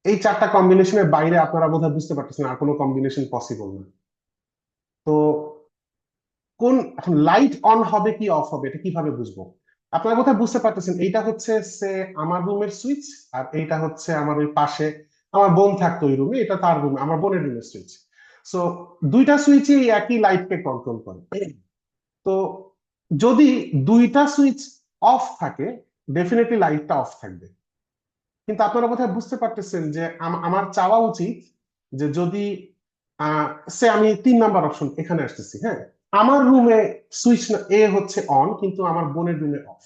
এই 4টা কম্বিনেশনের বাইরে আপনারা বোধহয় বুঝতে পারতেছেন আর কোনো কম্বিনেশন পসিবল না। তো কোন, এখন লাইট অন হবে কি অফ হবে এটা কিভাবে বুঝবো? আপনারা বোধহয় বুঝতে পারতেছেন, এইটা হচ্ছে আমার রুমের সুইচ, আর এইটা হচ্ছে আমার ওই পাশে আমার বোন থাকতো ওই রুমে, এটা তার রুমে, আমার বোনের রুমের সুইচ। সো 2টা সুইচই একই লাইটকে কন্ট্রোল করে। তো যদি 2টা সুইচ অফ থাকে, ডেফিনেটলি লাইটটা অফ থাকবে। কিন্তু আপনারা বোধহয় বুঝতে পারতেছেন যে আমার চাওয়া উচিত যে যদি আহ সে আমি 3 নাম্বার অপশন এখানে আসতেছি। হ্যাঁ, আমার রুমে সুইচ এ হচ্ছে অন, কিন্তু আমার বোনের রুমে অফ।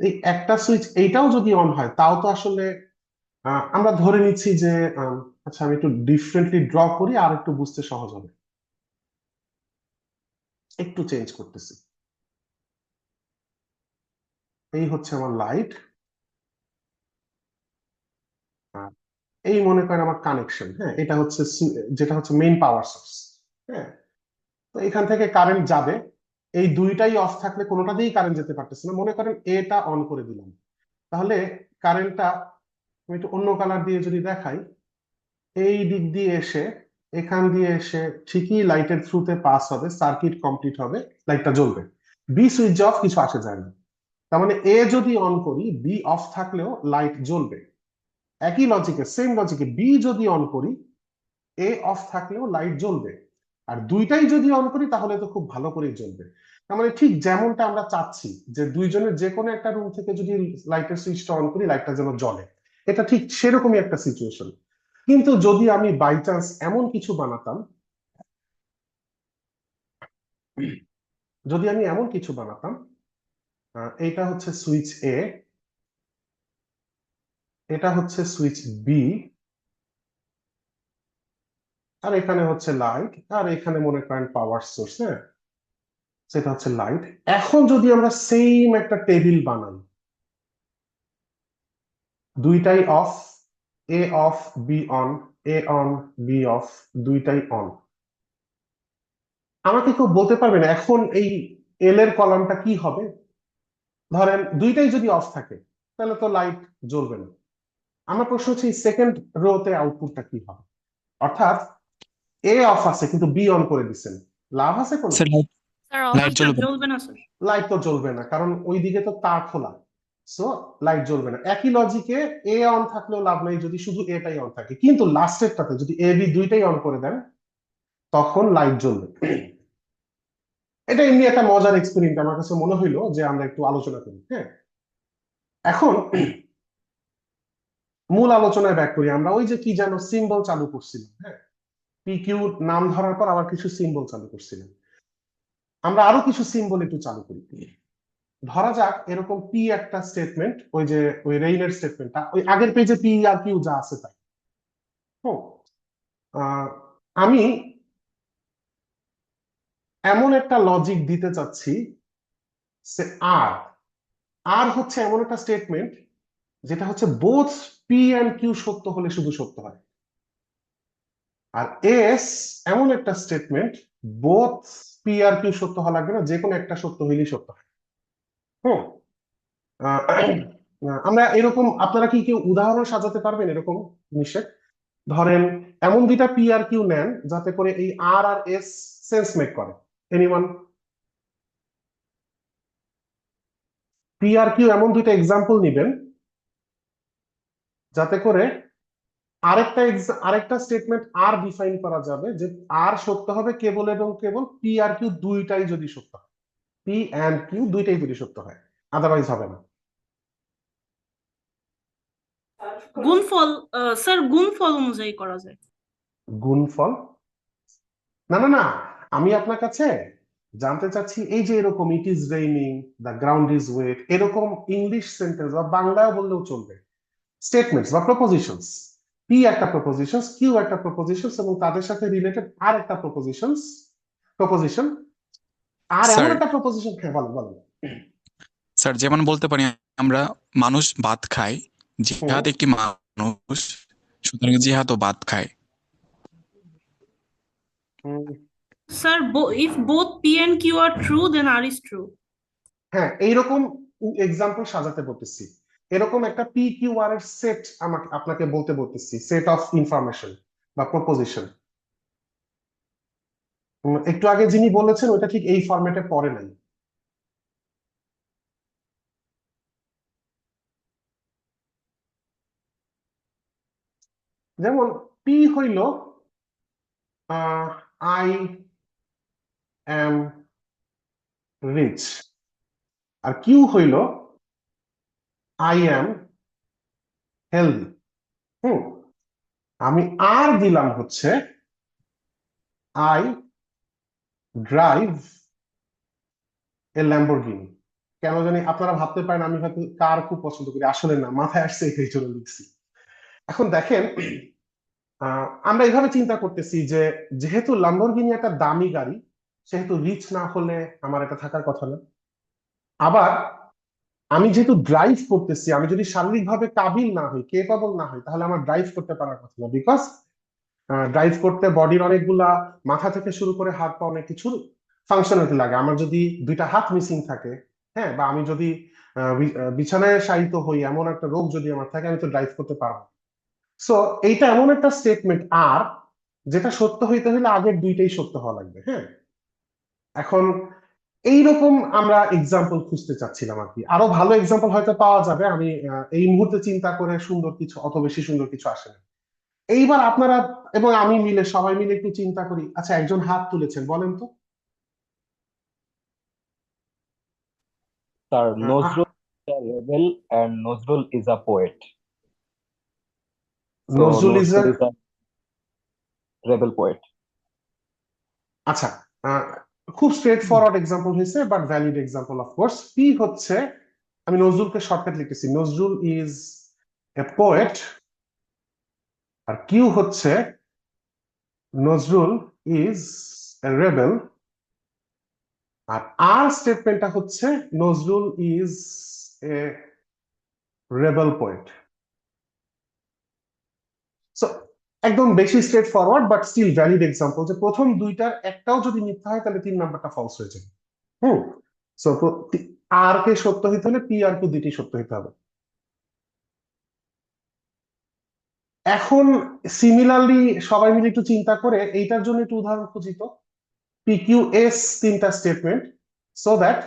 এই একটা সুইচ এইটাও যদি অন হয়, তাও তো আসলে আমরা ধরে নিচ্ছি যে আচ্ছা আমি একটু ডিফারেন্টলি ড্র করি আর একটু বুঝতে সহজ হবে, একটু চেঞ্জ করতেছি। এই হচ্ছে আমার লাইট, এই মনে করেন আমার কানেকশন। হ্যাঁ, এটা হচ্ছে যেটা হচ্ছে মেইন পাওয়ার সোর্স। হ্যাঁ, তো এখান থেকে কারেন্ট যাবে। এই 2টাই অফ থাকলে কোনোটা দিয়েই কারেন্ট যেতে পারতেছে না। মনে করেন এটা অন করে দিলাম, তাহলে কারেন্টটা, আমি একটু অন্য কালার দিয়ে যদি দেখাই, এই দিক দিয়ে এসে, এখান দিয়ে এসে ঠিকই লাইটের থ্রুতে পাস হবে, সার্কিট কমপ্লিট হবে, লাইটটা জ্বলবে। বি সুইচ অফ, কিছু আসে যায় না। তার মানে এ যদি অন করি, বি অফ থাকলেও লাইট জ্বলবে। একই লজিকে, সেম লজিকে, বি যদি অন করি, এ অফ থাকলেও লাইট জ্বলবে। আর 2টাই যদি অন করি তাহলে তো খুব ভালো করেই জ্বলবে। তার মানে ঠিক যেমনটা আমরা চাচ্ছি, যে দুইজনের যে কোনো একটা রুম থেকে যদি লাইটের সুইচটা অন করি, লাইটটা যেন জ্বলে, এটা ঠিক সেরকমই একটা সিচুয়েশন। কিন্তু যদি আমি বাই চান্স এমন কিছু বানাতাম, যদি আমি এমন কিছু বানাতাম, এটা হচ্ছে সুইচ এ, এটা হচ্ছে সুইচ বি, আর এখানে হচ্ছে লাইট, আর এখানে মনে করেন পাওয়ার সোর্স। হ্যাঁ, সেটা হচ্ছে লাইট। এখন যদি আমরা সেম একটা টেবিল বানাই, 2টাই off, A off B on, A on B off, 2টাই অন, আমাকে কেউ বলতে পারবে না এখন এই এল এর কলামটা কি হবে? ধরেন 2টাই যদি অফ থাকে, তাহলে তো লাইট জ্বলবে না। আমার প্রশ্ন হচ্ছে এই সেকেন্ড রোতে আউটপুটটা কি হবে? অর্থাৎ এ অফ আছে কিন্তু বি অন করে দিচ্ছেন, লাভ আছে কোনো? স্যার স্যার লাইট অবশ্যই জ্বলবে না। জ্বলবে না স্যার। লাইট তো জ্বলবে না, কারণ ওইদিকে তো তার খোলা, সো লাইট জ্বলবে না। একই লজিকে এ অন থাকলেও লাভ নাই যদি শুধু এটাই অন থাকে, কিন্তু লাস্টেরটাতে যদি এ বি দুইটাই অন করে দেন তখন লাইট জ্বলবে। এটা এমনি একটা মজার এক্সপেরিমেন্ট, আমার কাছে মনে হইলো যে আমরা একটু আলোচনা করি। হ্যাঁ, এখন মূল আলোচনায় ব্যাক করি। আমরা ওই যে কি যেন সিম্বল চালু করছিলাম, হ্যাঁ, পি কিউ নাম ধরার পর আবার কিছু সিম্বল চালু করছিলাম। আমরা আরো কিছু সিম্বল একটু চালু করি। ধরা যাক এরকম পি একটা স্টেটমেন্ট, ওই যে ওই রেইনের স্টেটমেন্টটা, ওই আগের পেজে পি আর কিউ যা আছে তাই। হুম, আমি এমন একটা লজিক দিতে চাচ্ছি, আর আর হচ্ছে এমন একটা স্টেটমেন্ট যেটা হচ্ছে বোথ পি এন্ড কিউ সত্য হলে শুধু সত্য হয়। আর এস এমন একটা স্টেটমেন্ট বোথ পি আর কিউ সত্য হওয়া লাগবে না, যে কোনো একটা সত্য হইলেই সত্য হয়। হুম, আহ, আমরা এরকম, আপনারা কি কেউ উদাহরণ সাজাতে পারবেন এরকম জিনিসের? ধরেন এমন দুইটা পি আর কিউ নেন যাতে করে এই আর আর এস সেন্স মেক করে। এনিওয়ান? পি আর কিউ এমন দুইটা এক্সাম্পল নিবেন যাতে করে আরেকটা স্টেটমেন্ট আর ডিফাইন করা যাবে যে আর সত্য হবে কেবল এবং কেবল পি আর কিউ দুইটাই যদি সত্য হয়, পি এন্ড কিউ দুইটাই যদি সত্য হয়, আদারওয়াইজ হবে না। গুণফল স্যার গুণফল অনুযায়ী করা যায়। গুণফল? না না না, আমি আপনার কাছে জানতে চাচ্ছি এই যে এরকম it is raining, the ground is wet, এরকম ইংলিশ সেন্টেন্স বা বাংলায় বললেও চলবে, স্টেটমেন্টস বা প্রপোজিশনস, পি একটা প্রপোজিশনস, কিউ একটা প্রপোজিশনস, এবং তাদের সাথে রিলেটেড আর একটা প্রপোজিশন, আর এমন স্যার একটা প্রপোজিশন। হ্যাঁ, বলেন বলেন। স্যার যেমন বলতে পারি আমরা মানুষ ভাত খায়, হুম, জিহাদ একটি মানুষ, সুতরাং জিহাদও ভাত খায়। হুম, sir if both p and q are true then r is true. হ্যাঁ, এইরকম এক্সাম্পল সাজাতে বলতেছি। এরকম একটা পি কিউ আর এর সেট আমাকে আপনাকে বলতে বলতেছি, সেট অফ ইনফরমেশন বা প্রপোজিশন। একটু আগে যিনি বলেছেন ওইটা ঠিক এই ফরম্যাটে পড়ে নাই। যেমন পি হইল আই এম রিচ, আর কিউ হইল আই এম হেলদি। হুম, আমি আর দিলাম হচ্ছে আই ড্রাইভ এ ল্যাম্বরগিনি। কেন জানি আপনারা ভাবতে পারেন আমি হয়তো কার খুব পছন্দ করি, আসলে না, মাথায় আসছে এই জন্য লিখছি। এখন দেখেন, আমরা এইভাবে চিন্তা করতেছি যে যেহেতু ল্যাম্বরগিনি একটা দামি গাড়ি, সেহেতু রিচ না হলে আমার এটা থাকার কথা না। আবার আমি যেহেতু ড্রাইভ করতেছি, আমি যদি শারীরিকভাবে কাবিল না হই, কেপাবল না হই, তাহলে আমার ড্রাইভ করতে পারার কথা না, বিকজ ড্রাইভ করতে বডির অনেকগুলা, মাথা থেকে শুরু করে হাত পা অনেক কিছু ফাংশনালিটি লাগে। আমার যদি দুইটা হাত মিসিং থাকে, হ্যাঁ, বা আমি যদি বিছানায় শায়িত হই, এমন একটা রোগ যদি আমার থাকে, আমি তো ড্রাইভ করতে পারবো। সো এইটা এমন একটা স্টেটমেন্ট আর, যেটা সত্য হইতে হলে আগের দুইটাই সত্য হওয়া লাগবে। হ্যাঁ, এখন এইরকম আমরা এক্সাম্পল খুঁজতে চাচ্ছিলাম আর কি। আরো ভালো এক্সাম্পল হয়তো পাওয়া যাবে, আমি এই মুহূর্তে চিন্তা করে সুন্দর কিছু, অত বেশি সুন্দর কিছু আসে না। এইবার আপনারা এবং আমি মিলে, সবাই মিলে একটু চিন্তা করি। আচ্ছা, একজন হাত তুলেছেন, বলেন তো। Sir, ah, Nozrul is a rebel and Nozrul is a poet. So Nazrul is Nozrul is a rebel poet. আচ্ছা, আহ, খুব স্ট্রেট ফরওয়ার্ড এক্সাম্পল হয়েছে, but valid example of course. P হচ্ছে, আমি নজরুলকে শর্টকাট লিখতেছি, নজরুল ইজ এ পোয়েট। আর Q হচ্ছে নজরুল ইজ এ রেবেল। আর আর স্টেটমেন্টটা হচ্ছে Nazrul is a rebel poet. So একদম বেশি straightforward but still valid example, যে প্রথম দুইটার একটাও যদি মিথ্যা হয় তাহলে তিন নাম্বারটা ফলস হয়ে যাবে। হুম, সো আর কে সত্য হইতে হলে পি আর কিউ দুইটি সত্য হইতে হবে। এখন সিমিলারলি সবাই মিলে একটু চিন্তা করে এইটার জন্য একটু উদাহরণ খুঁজি তো। পি কিউ এস তিনটা স্টেটমেন্ট, সো দ্যাট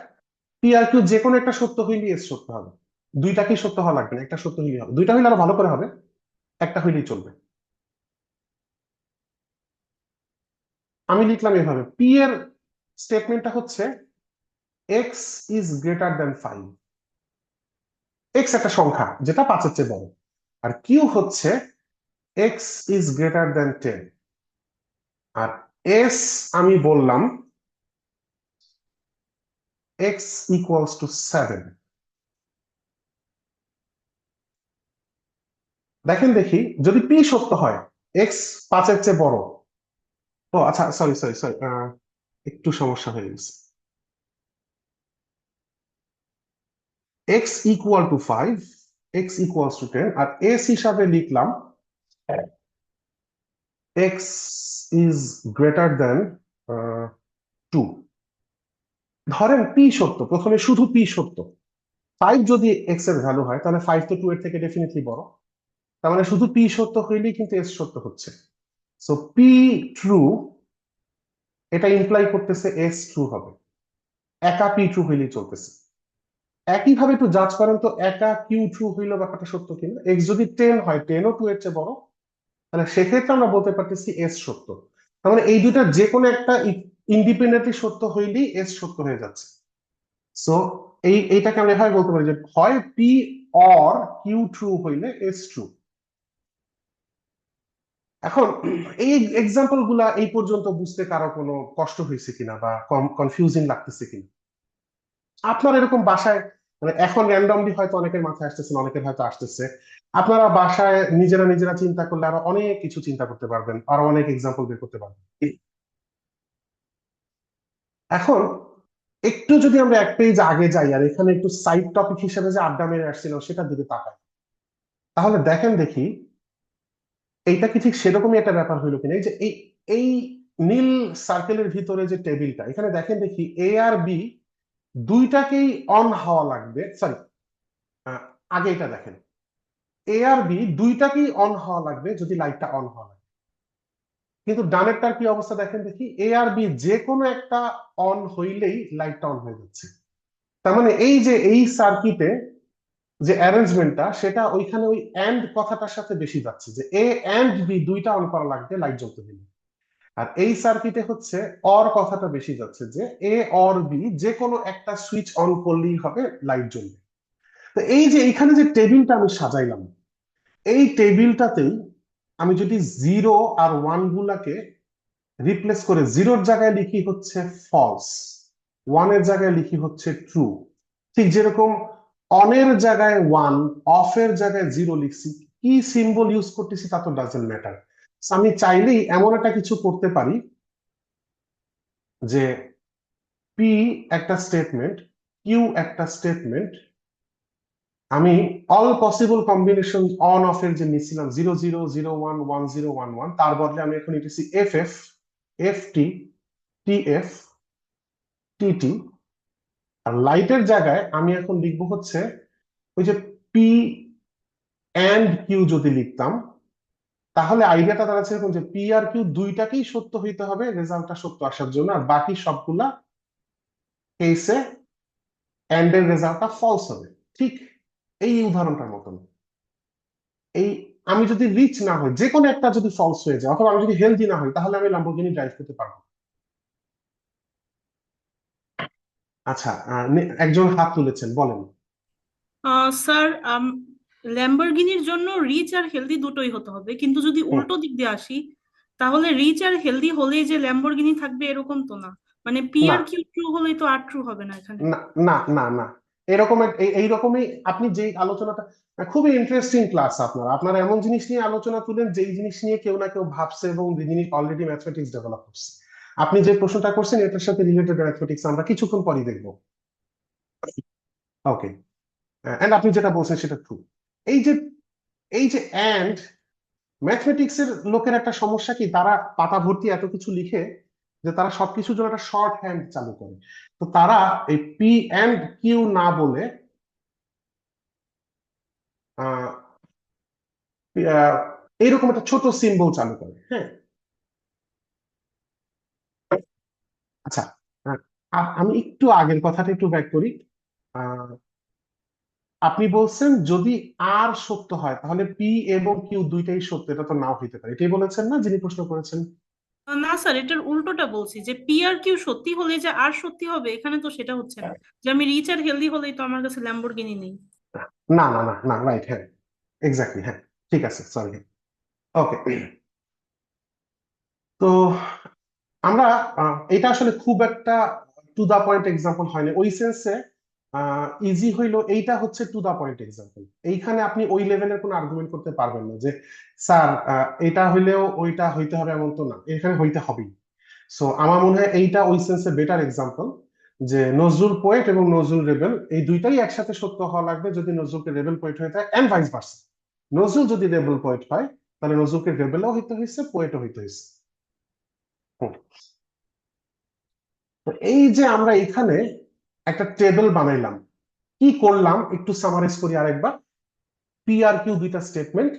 পি আর কিউ যে কোনো একটা সত্য হইলেই এস সত্য হবে। দুইটা কি সত্য হওয়া লাগবে না, একটা সত্য হইলেই হবে। দুইটা হইলে আরো ভালো করে হবে, একটা হইলেই চলবে। আমি লিখলাম এভাবে, পি এর স্টেটমেন্টটা হচ্ছে X is greater than 5। X একটা সংখ্যা যেটা 5-এর চেয়ে বড়। আর কিউ হচ্ছে এক্স ইজ গ্রেটার দ্যান 10। আর এস আমি বললাম এক্স ইকুয়ালস টু 7। দেখেন দেখি, যদি পি সত্য হয়, এক্স 5-এর চেয়ে বড়। ও আচ্ছা, সরি সরি সরি, একটু সমস্যা হয়ে গেছে। X equal to 5, X equals to 10, আর এস হিসাবে লিখলাম এক্স ইজ গ্রেটার দেন 2। ধরেন পি সত্য, প্রথমে শুধু পি সত্য। 5 যদি এক্স এর ভ্যালু হয়, তাহলে 5 তো 2 এর থেকে ডেফিনেটলি বড়। তার মানে শুধু পি সত্য হইলেই কিন্তু এস সত্য হচ্ছে। সো পি ট্রু, এটা ইমপ্লাই করতেছে এস ট্রু হবে। একা পি ট্রু হইলেই চলতেছে। একইভাবে একটু জাজ করেন তো, একা কিউ ট্রু হইলেও ব্যাপারটা সত্য কিনা। এক্স যদি 10 হয়, 10ও 2 এর চেয়ে বড়, তাহলে সেক্ষেত্রে আমরা বলতে পারতেছি এস সত্য। তার মানে এই দুইটা যে কোনো একটা ইন্ডিপেন্ডেন্টলি সত্য হইলেই এস সত্য হয়ে যাচ্ছে। সো এইটাকে আমরা এভাবে বলতে পারি যে হয় পি অর কিউ ট্রু হইলে এস ট্রু। এখন এই এক্সাম্পল গুলা এই পর্যন্ত বুঝতে কারো কোনো কষ্ট হয়েছে কিনা বা কনফিউজিং লাগতেছে কিনা? আপনার এরকম বাসায়, মানে এখন র্যান্ডমলি হয়তো অনেকের মাথায় আসতেছে না, অনেকের হয়তো আসতেছে। আপনারা বাসায় নিজেরা নিজেরা চিন্তা করলে আরো অনেক কিছু চিন্তা করতে পারবেন, আরো অনেক এক্সাম্পল বের করতে পারবেন। এখন একটু যদি আমরা এক পেজ আগে যাই, আর এখানে একটু সাইড টপিক হিসেবে যে আড্ডা মেরে আসছিলাম সেটার দিকে তাকাই, তাহলে দেখেন দেখি এইটা কি ঠিক সেরকমই একটা ব্যাপার হইলো কিনা। এই যে এই এই নীল সার্কেলের ভিতরে যে টেবিলটা, এখানে দেখেন দেখি এ আর বি দুইটাকেই অন হওয়া লাগবে। সরি, আগে এটা দেখেন, এ আর বি দুইটাকেই অন হওয়া লাগবে যদি লাইটটা অন হওয়া লাগে। কিন্তু ডানেরটার কি অবস্থা দেখেন দেখি, এ আর বি যে কোনো একটা অন হইলেই লাইটটা অন হয়ে যাচ্ছে। তার মানে এই যে এই সার্কিটে যে অ্যারেঞ্জমেন্টটা, সেটা ওইখানে ওই এন্ড কথাটার সাথে বেশি যাচ্ছে, যে এ এন্ড বি দুইটা অন করা লাগবে লাইট জ্বলতে দিলে। আর এই সার্কিটে হচ্ছে অর কথাটা বেশি যাচ্ছে, যে এ অর বি যে কোনো একটা সুইচ অন করলেই হবে, লাইট জ্বলবে। তো এই যে এইখানে যে টেবিলটা আমি সাজাইলাম, এই টেবিলটাতেই আমি যদি জিরো আর ওয়ান গুলাকে রিপ্লেস করে জিরোর জায়গায় লিখি হচ্ছে ফলস, ওয়ানের জায়গায় লিখি হচ্ছে ট্রু, ঠিক যেরকম অনের জায়গায় ওয়ান, অফের জায়গায় জিরো লিখছি, কি সিম্বল ইউজ করতেছি তা তো ডাজেন্ট ম্যাটার। আমি চাইলেই এমন একটা কিছু করতে পারি যে পি একটা স্টেটমেন্ট, কিউ একটা স্টেটমেন্ট, আমি all possible combination on of এর যে নিছিলাম 0001 1011, তার বদলে আমি এখন লিখেছি F F, F T, T F, T T. আর লাইটের জায়গায় আমি এখন লিখবো হচ্ছে ওই যে পি এন্ড কিউ যদি লিখতাম, তাহলে আইডিয়াটা দাঁড়াচ্ছে এরকম যে পি আর কিউ দুইটাকেই সত্য হইতে হবে রেজাল্টটা সত্য আসার জন্য, আর বাকি সবগুলা কেসে এন্ড এর রেজাল্টটা ফলস হবে। ঠিক এই উদাহরণটার মতন, এই আমি যদি রিচ না হই, যে কোনো একটা যদি ফলস হয়ে যায়, অথবা আমি যদি হেলদি না হই, তাহলে আমি ল্যাম্বরগিনি ড্রাইভ করতে পারবো। আচ্ছা, একজন হাত তুলেছেন, বলেন। স্যার, ল্যাম্বরগিনির জন্য রিচ আর হেলদি দুটোই হতে হবে, কিন্তু যদি হুম, উল্টো দিক দিয়ে আসি, তাহলে রিচ আর হেলদি হলেই যে ল্যাম্বরগিনি থাকবে এরকম তো না। মানে পি না আর কিউ ট্রু হলেই তো আর ট্রু হবে না এখানে। না না না না, এরকম এইরকমই আপনি যে আলোচনাটা, খুবই ইন্টারেস্টিং ক্লাস। আপনারা আপনারা এমন জিনিস নিয়ে আলোচনা তুলেন যেই জিনিস নিয়ে কেউ না কেউ ভাবছে এবং যিনি অলরেডি ম্যাথমেটিক্স ডেভেলপ করছে। আপনি যে প্রশ্নটা করছেন এটার সাথে রিলেটেড ম্যাথমেটিক্স আমরা কিছুক্ষণ পরই দেখবো। ওকে, এন্ড আপনি যেটা বলছেন সেটা ট্রু। এই যে এই যে এন্ড ম্যাথমেটিক্স এর লোকের একটা সমস্যা কি, তারা পাতা ভর্তি এত কিছু লিখে যে তারা সবকিছুর জন্য একটা শর্ট হ্যান্ড চালু করে। তো তারা এই পি এন্ড কিউ না বলে আহ আহ, এইরকম একটা ছোট সিম্বল চালু করে। হ্যাঁ, আচ্ছা, আহ, আমি একটু আগের কথাটা একটু ব্যাক করি। আহ, আপনি বলছেন যদি আর সত্য হয় তাহলে পি এবং কিউ দুইটাই সত্য, এটা তো নাও হইতে পারে, এটাই বলেছেন না যিনি প্রশ্ন করেছেন? না স্যার, এটার উল্টোটা বলছি, যে পি আর কিউ সত্যি হলে যে আর সত্যি হবে, এখানে তো সেটা হচ্ছে না। যে আমি রিচ আর হেলদি হলেই তো আমার কাছে ল্যাম্বরগিনি নেই। না না না না, রাইট, হ্যাঁ, এক্স্যাক্টলি, হ্যাঁ, ঠিক আছে, সরি। ওকে, তো আমরা এটা আসলে খুব একটা টু দা পয়েন্ট এক্সাম্পল হয়নি ওই সেন্সে। ইজি হইলো, এইটা হচ্ছে টু দা পয়েন্ট এক্সাম্পল। এইখানে আপনি ওই লেভেলের কোনো আর্গুমেন্ট করতে পারবেন না যে স্যার এটা হইলেও ওইটা হইতে হবে, এমন তো না, এখানে হইতে হবেই। সো আমার মনে হয় এইটা ওই সেন্সে বেটার এক্সাম্পল, যে নজরুল পোয়েট এবং নজরুল রেবেল এই দুইটাই একসাথে সত্য হওয়া লাগবে যদি নজরুলকে রেবেল পোয়েট হয়ে থাকে, এন্ড ভাইস ভার্সা। নজরুল যদি রেবেল পোয়েট হয় তাহলে নজরুলকে রেবেলও হইতে হয়েছে, পোয়েটও হইতে হয়েছে। হুম। তো এই যে আমরা এখানে একটা টেবিল বানাইলাম, কি করলাম একটু সামারাইজ করি আরেকবার। পি আর কিউ দুইটা স্টেটমেন্ট,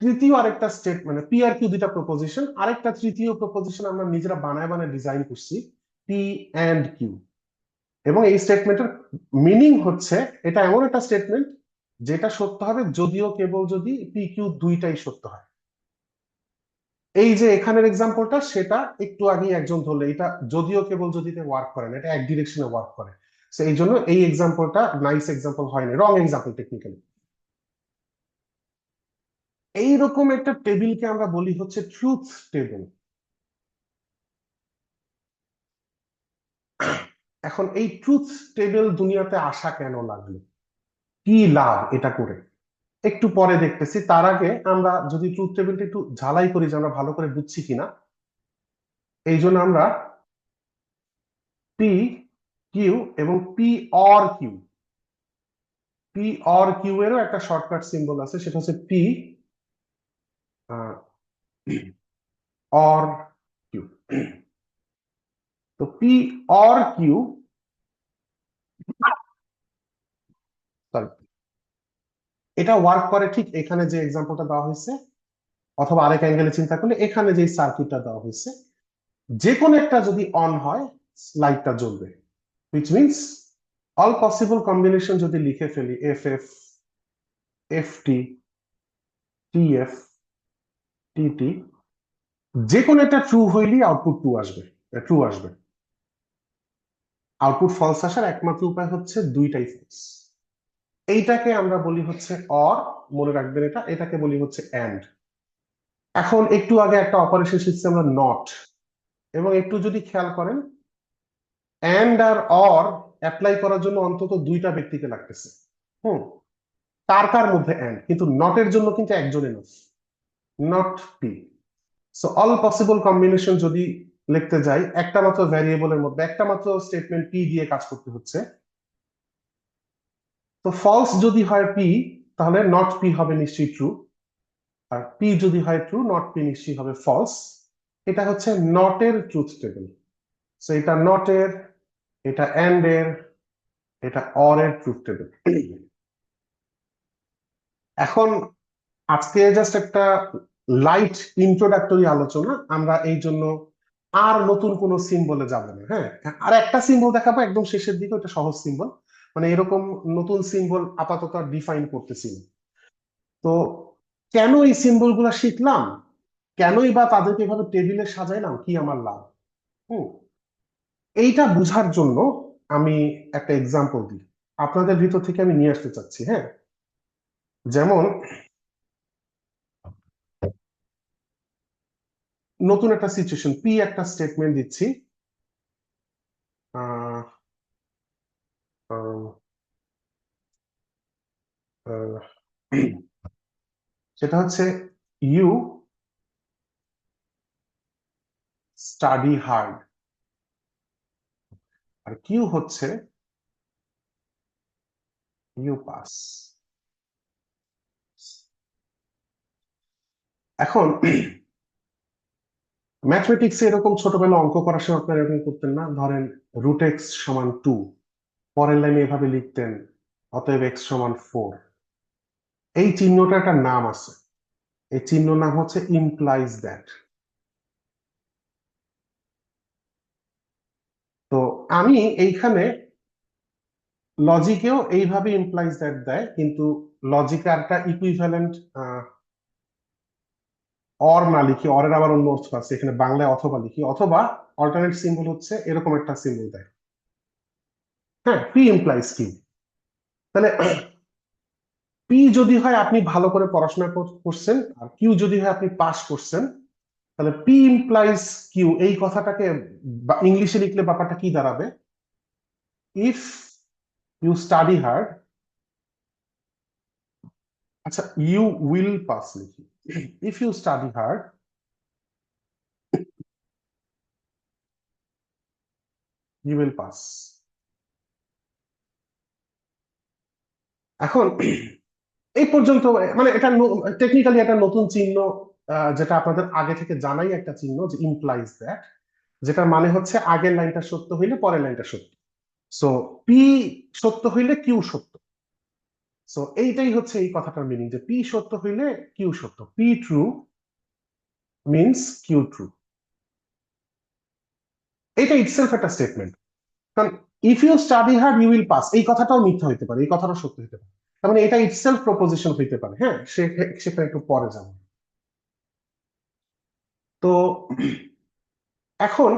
তৃতীয় আরেকটা স্টেট মানে পি আর কিউ দুইটা প্রপোজিশন, আরেকটা তৃতীয় প্রপোজিশন আমরা নিজেরা বানায় বানায় ডিজাইন করছি, পি এন্ড কিউ। এবং এই স্টেটমেন্টের মিনিং হচ্ছে এটা এমন একটা স্টেটমেন্ট যেটা সত্য হবে যদিও কেবল যদি পি কিউ দুইটাই সত্য হয়। এই যে এখানের এক্সাম্পলটা সেটা একটু আগে একজন ধরলে, এটা যদিও কেবল যদি ওয়ার্ক করে না, এটা এক ডিরেকশনে ওয়ার্ক করে। তো এই জন্য এই এক্সাম্পলটা নাইস এক্সাম্পল হয়নি, রং এক্সাম্পল টেকনিক্যালি। এইরকম একটা টেবিলকে আমরা বলি হচ্ছে ট্রুথ টেবিল। এখন এই ট্রুথ টেবিল দুনিয়াতে আসা কেন লাগলো, কি লাভ এটা করে, একটু পরে দেখতেছি। তার আগে আমরা যদি ট্রুথ টেবিলটা একটু ঝালাই করি যে আমরা ভালো করে বুঝছি কিনা, এই জন্য আমরা পি কিউ এবং P or Q, P or Q এরও একটা শর্টকাট সিম্বল আছে, সেটা হচ্ছে পি অর কিউ। তো পি অর কিউ, এটা ওয়ার্ক করে ঠিক এখানে যে এক্সাম্পলটা দেওয়া হয়েছে, অথবা আরেক অ্যাঙ্গেলে চিন্তা করলে এখানে যে সার্কিটটা দেওয়া হয়েছে, যে কোনো একটা যদি অন হয় লাইটটা জ্বলবে, which means all possible combination যদি লিখে ফেলি, F F, F T, T F, T T, যে কোনো একটা ট্রু হইলেই আউটপুট টু আসবে, ট্রু আসবে। আউটপুট ফলস আসার একমাত্র উপায় হচ্ছে দুইটাই ফলস। এইটাকে আমরা বলি হচ্ছে অর, মনে রাখবেন এটা, এটাকে বলি হচ্ছে এন্ড। এখন একটু আগে একটা অপারেশন শিখছি আমরা নট, এবং একটু যদি খেয়াল করেন এন্ড আর অর অ্যাপ্লাই করার জন্য অন্তত দুইটা ব্যক্তিকে লাগতেছে। হুম, কার কার মধ্যে এন্ড, কিন্তু নটের জন্য কিন্তু একজনের না, not P. So all possible combination যদি লিখতে যাই একটা মাত্র ভ্যারিয়েবলের মধ্যে একটা মাত্র স্টেটমেন্ট পি দিয়ে কাজ করতে হচ্ছে। তো ফলস যদি হয় পি তাহলে নট পি হবে নিশ্চয়ই ট্রু, আর পি যদি হয় ট্রু নট পি নিশ্চয়ই হবে ফলস। এটা হচ্ছে নটের ট্রুথ টেবিল। সো এটা নটের, এটা এন্ড এর, এটা অর এর ট্রুথ টেবিল। এখন আজকে জাস্ট একটা লাইট ইন্ট্রোডাক্টরি আলোচনা, আমরা এই জন্য আর নতুন কোন সিম্বলে যাব না। হ্যাঁ, আর একটা সিম্বল দেখাবো একদম শেষের দিকে, ওটা সহজ সিম্বল, মানে এরকম নতুন সিম্বল আপাতত ডিফাইন করতেছি না। তো কেন এই সিম্বল গুলা শিখলাম, কেনই বা তাদেরকে এভাবে টেবিলে সাজাইলাম, কি আমার লাভ, হুম, এইটা বুঝার জন্য আমি একটা এক্সাম্পল দিই, আপনাদের ভিতর থেকে আমি নিয়ে আসতে চাচ্ছি। হ্যাঁ, যেমন নতুন একটা সিচুয়েশন, পি একটা স্টেটমেন্ট দিচ্ছি, আহ, আহ, আহ, সেটা হচ্ছে ইউ স্টাডি হার্ড, আর কিউ হচ্ছে ইউ পাস। এখন ম্যাথমেটিক্সে এরকম ছোটবেলা অঙ্ক করার সময় আপনারা এরকম করতেন না, ধরেন রুট এক্স সমান 2, পরের লাইনে এভাবে লিখতেন অতএব এক্স সমান 4। এই চিহ্নটা একটা নাম আছে, এই চিহ্ন নাম হচ্ছে ইমপ্লাইজ দ্যাট। আমি এইখানে লজিকেও এইভাবে ইমপ্লাইজ দ্যাট দেয়, কিন্তু লজিকে একটা ইকুইভ্যালেন্ট অর না লিখি, অরের আবার অন্য অর্থ আছে, এখানে বাংলায় অথবা লিখি, অথবা অল্টারনেট সিম্বল হচ্ছে এরকম একটা সিম্বল দেয়। হ্যাঁ, পি ইমপ্লাইজ কিউ। তাহলে পি যদি হয় আপনি ভালো করে পড়াশোনা করছেন, আর কিউ যদি হয় আপনি পাস করছেন, তাহলে পি ইমপ্লাইজ কিউ এই কথাটাকে ইংলিশে লিখলে ব্যাপারটা কি দাঁড়াবে? ইফ ইউ স্টাডি হার্ড, আচ্ছা ইউ উইল পাস লিখি, if you study hard you will pass. এখন এই পর্যন্ত মানে এটা টেকনিক্যালি একটা নতুন চিহ্ন, যেটা আপনাদের আগে থেকে জানাই একটা চিহ্ন, যে ইমপ্লাইজ দ্যাট, যেটার মানে হচ্ছে আগের লাইনটা সত্য হইলে পরের লাইনটা সত্য। সো পি সত্য হইলে কিউ সত্য। সো এইটাই হচ্ছে এই কথাটার মিনিং, যে পি সত্য হইলে কিউ সত্য, P true means Q true. এটা ইটসেলফ একটা স্টেটমেন্ট। কারণ if you study hard you will pass, এই কথাটাও মিথ্যা হইতে পারে, এই কথাটাও সত্য হইতে পারে। তার মানে এটা ইটসেলফ প্রপোজিশন হইতে পারে। হ্যাঁ, সেটা একটু পরে যাবো। তো এখন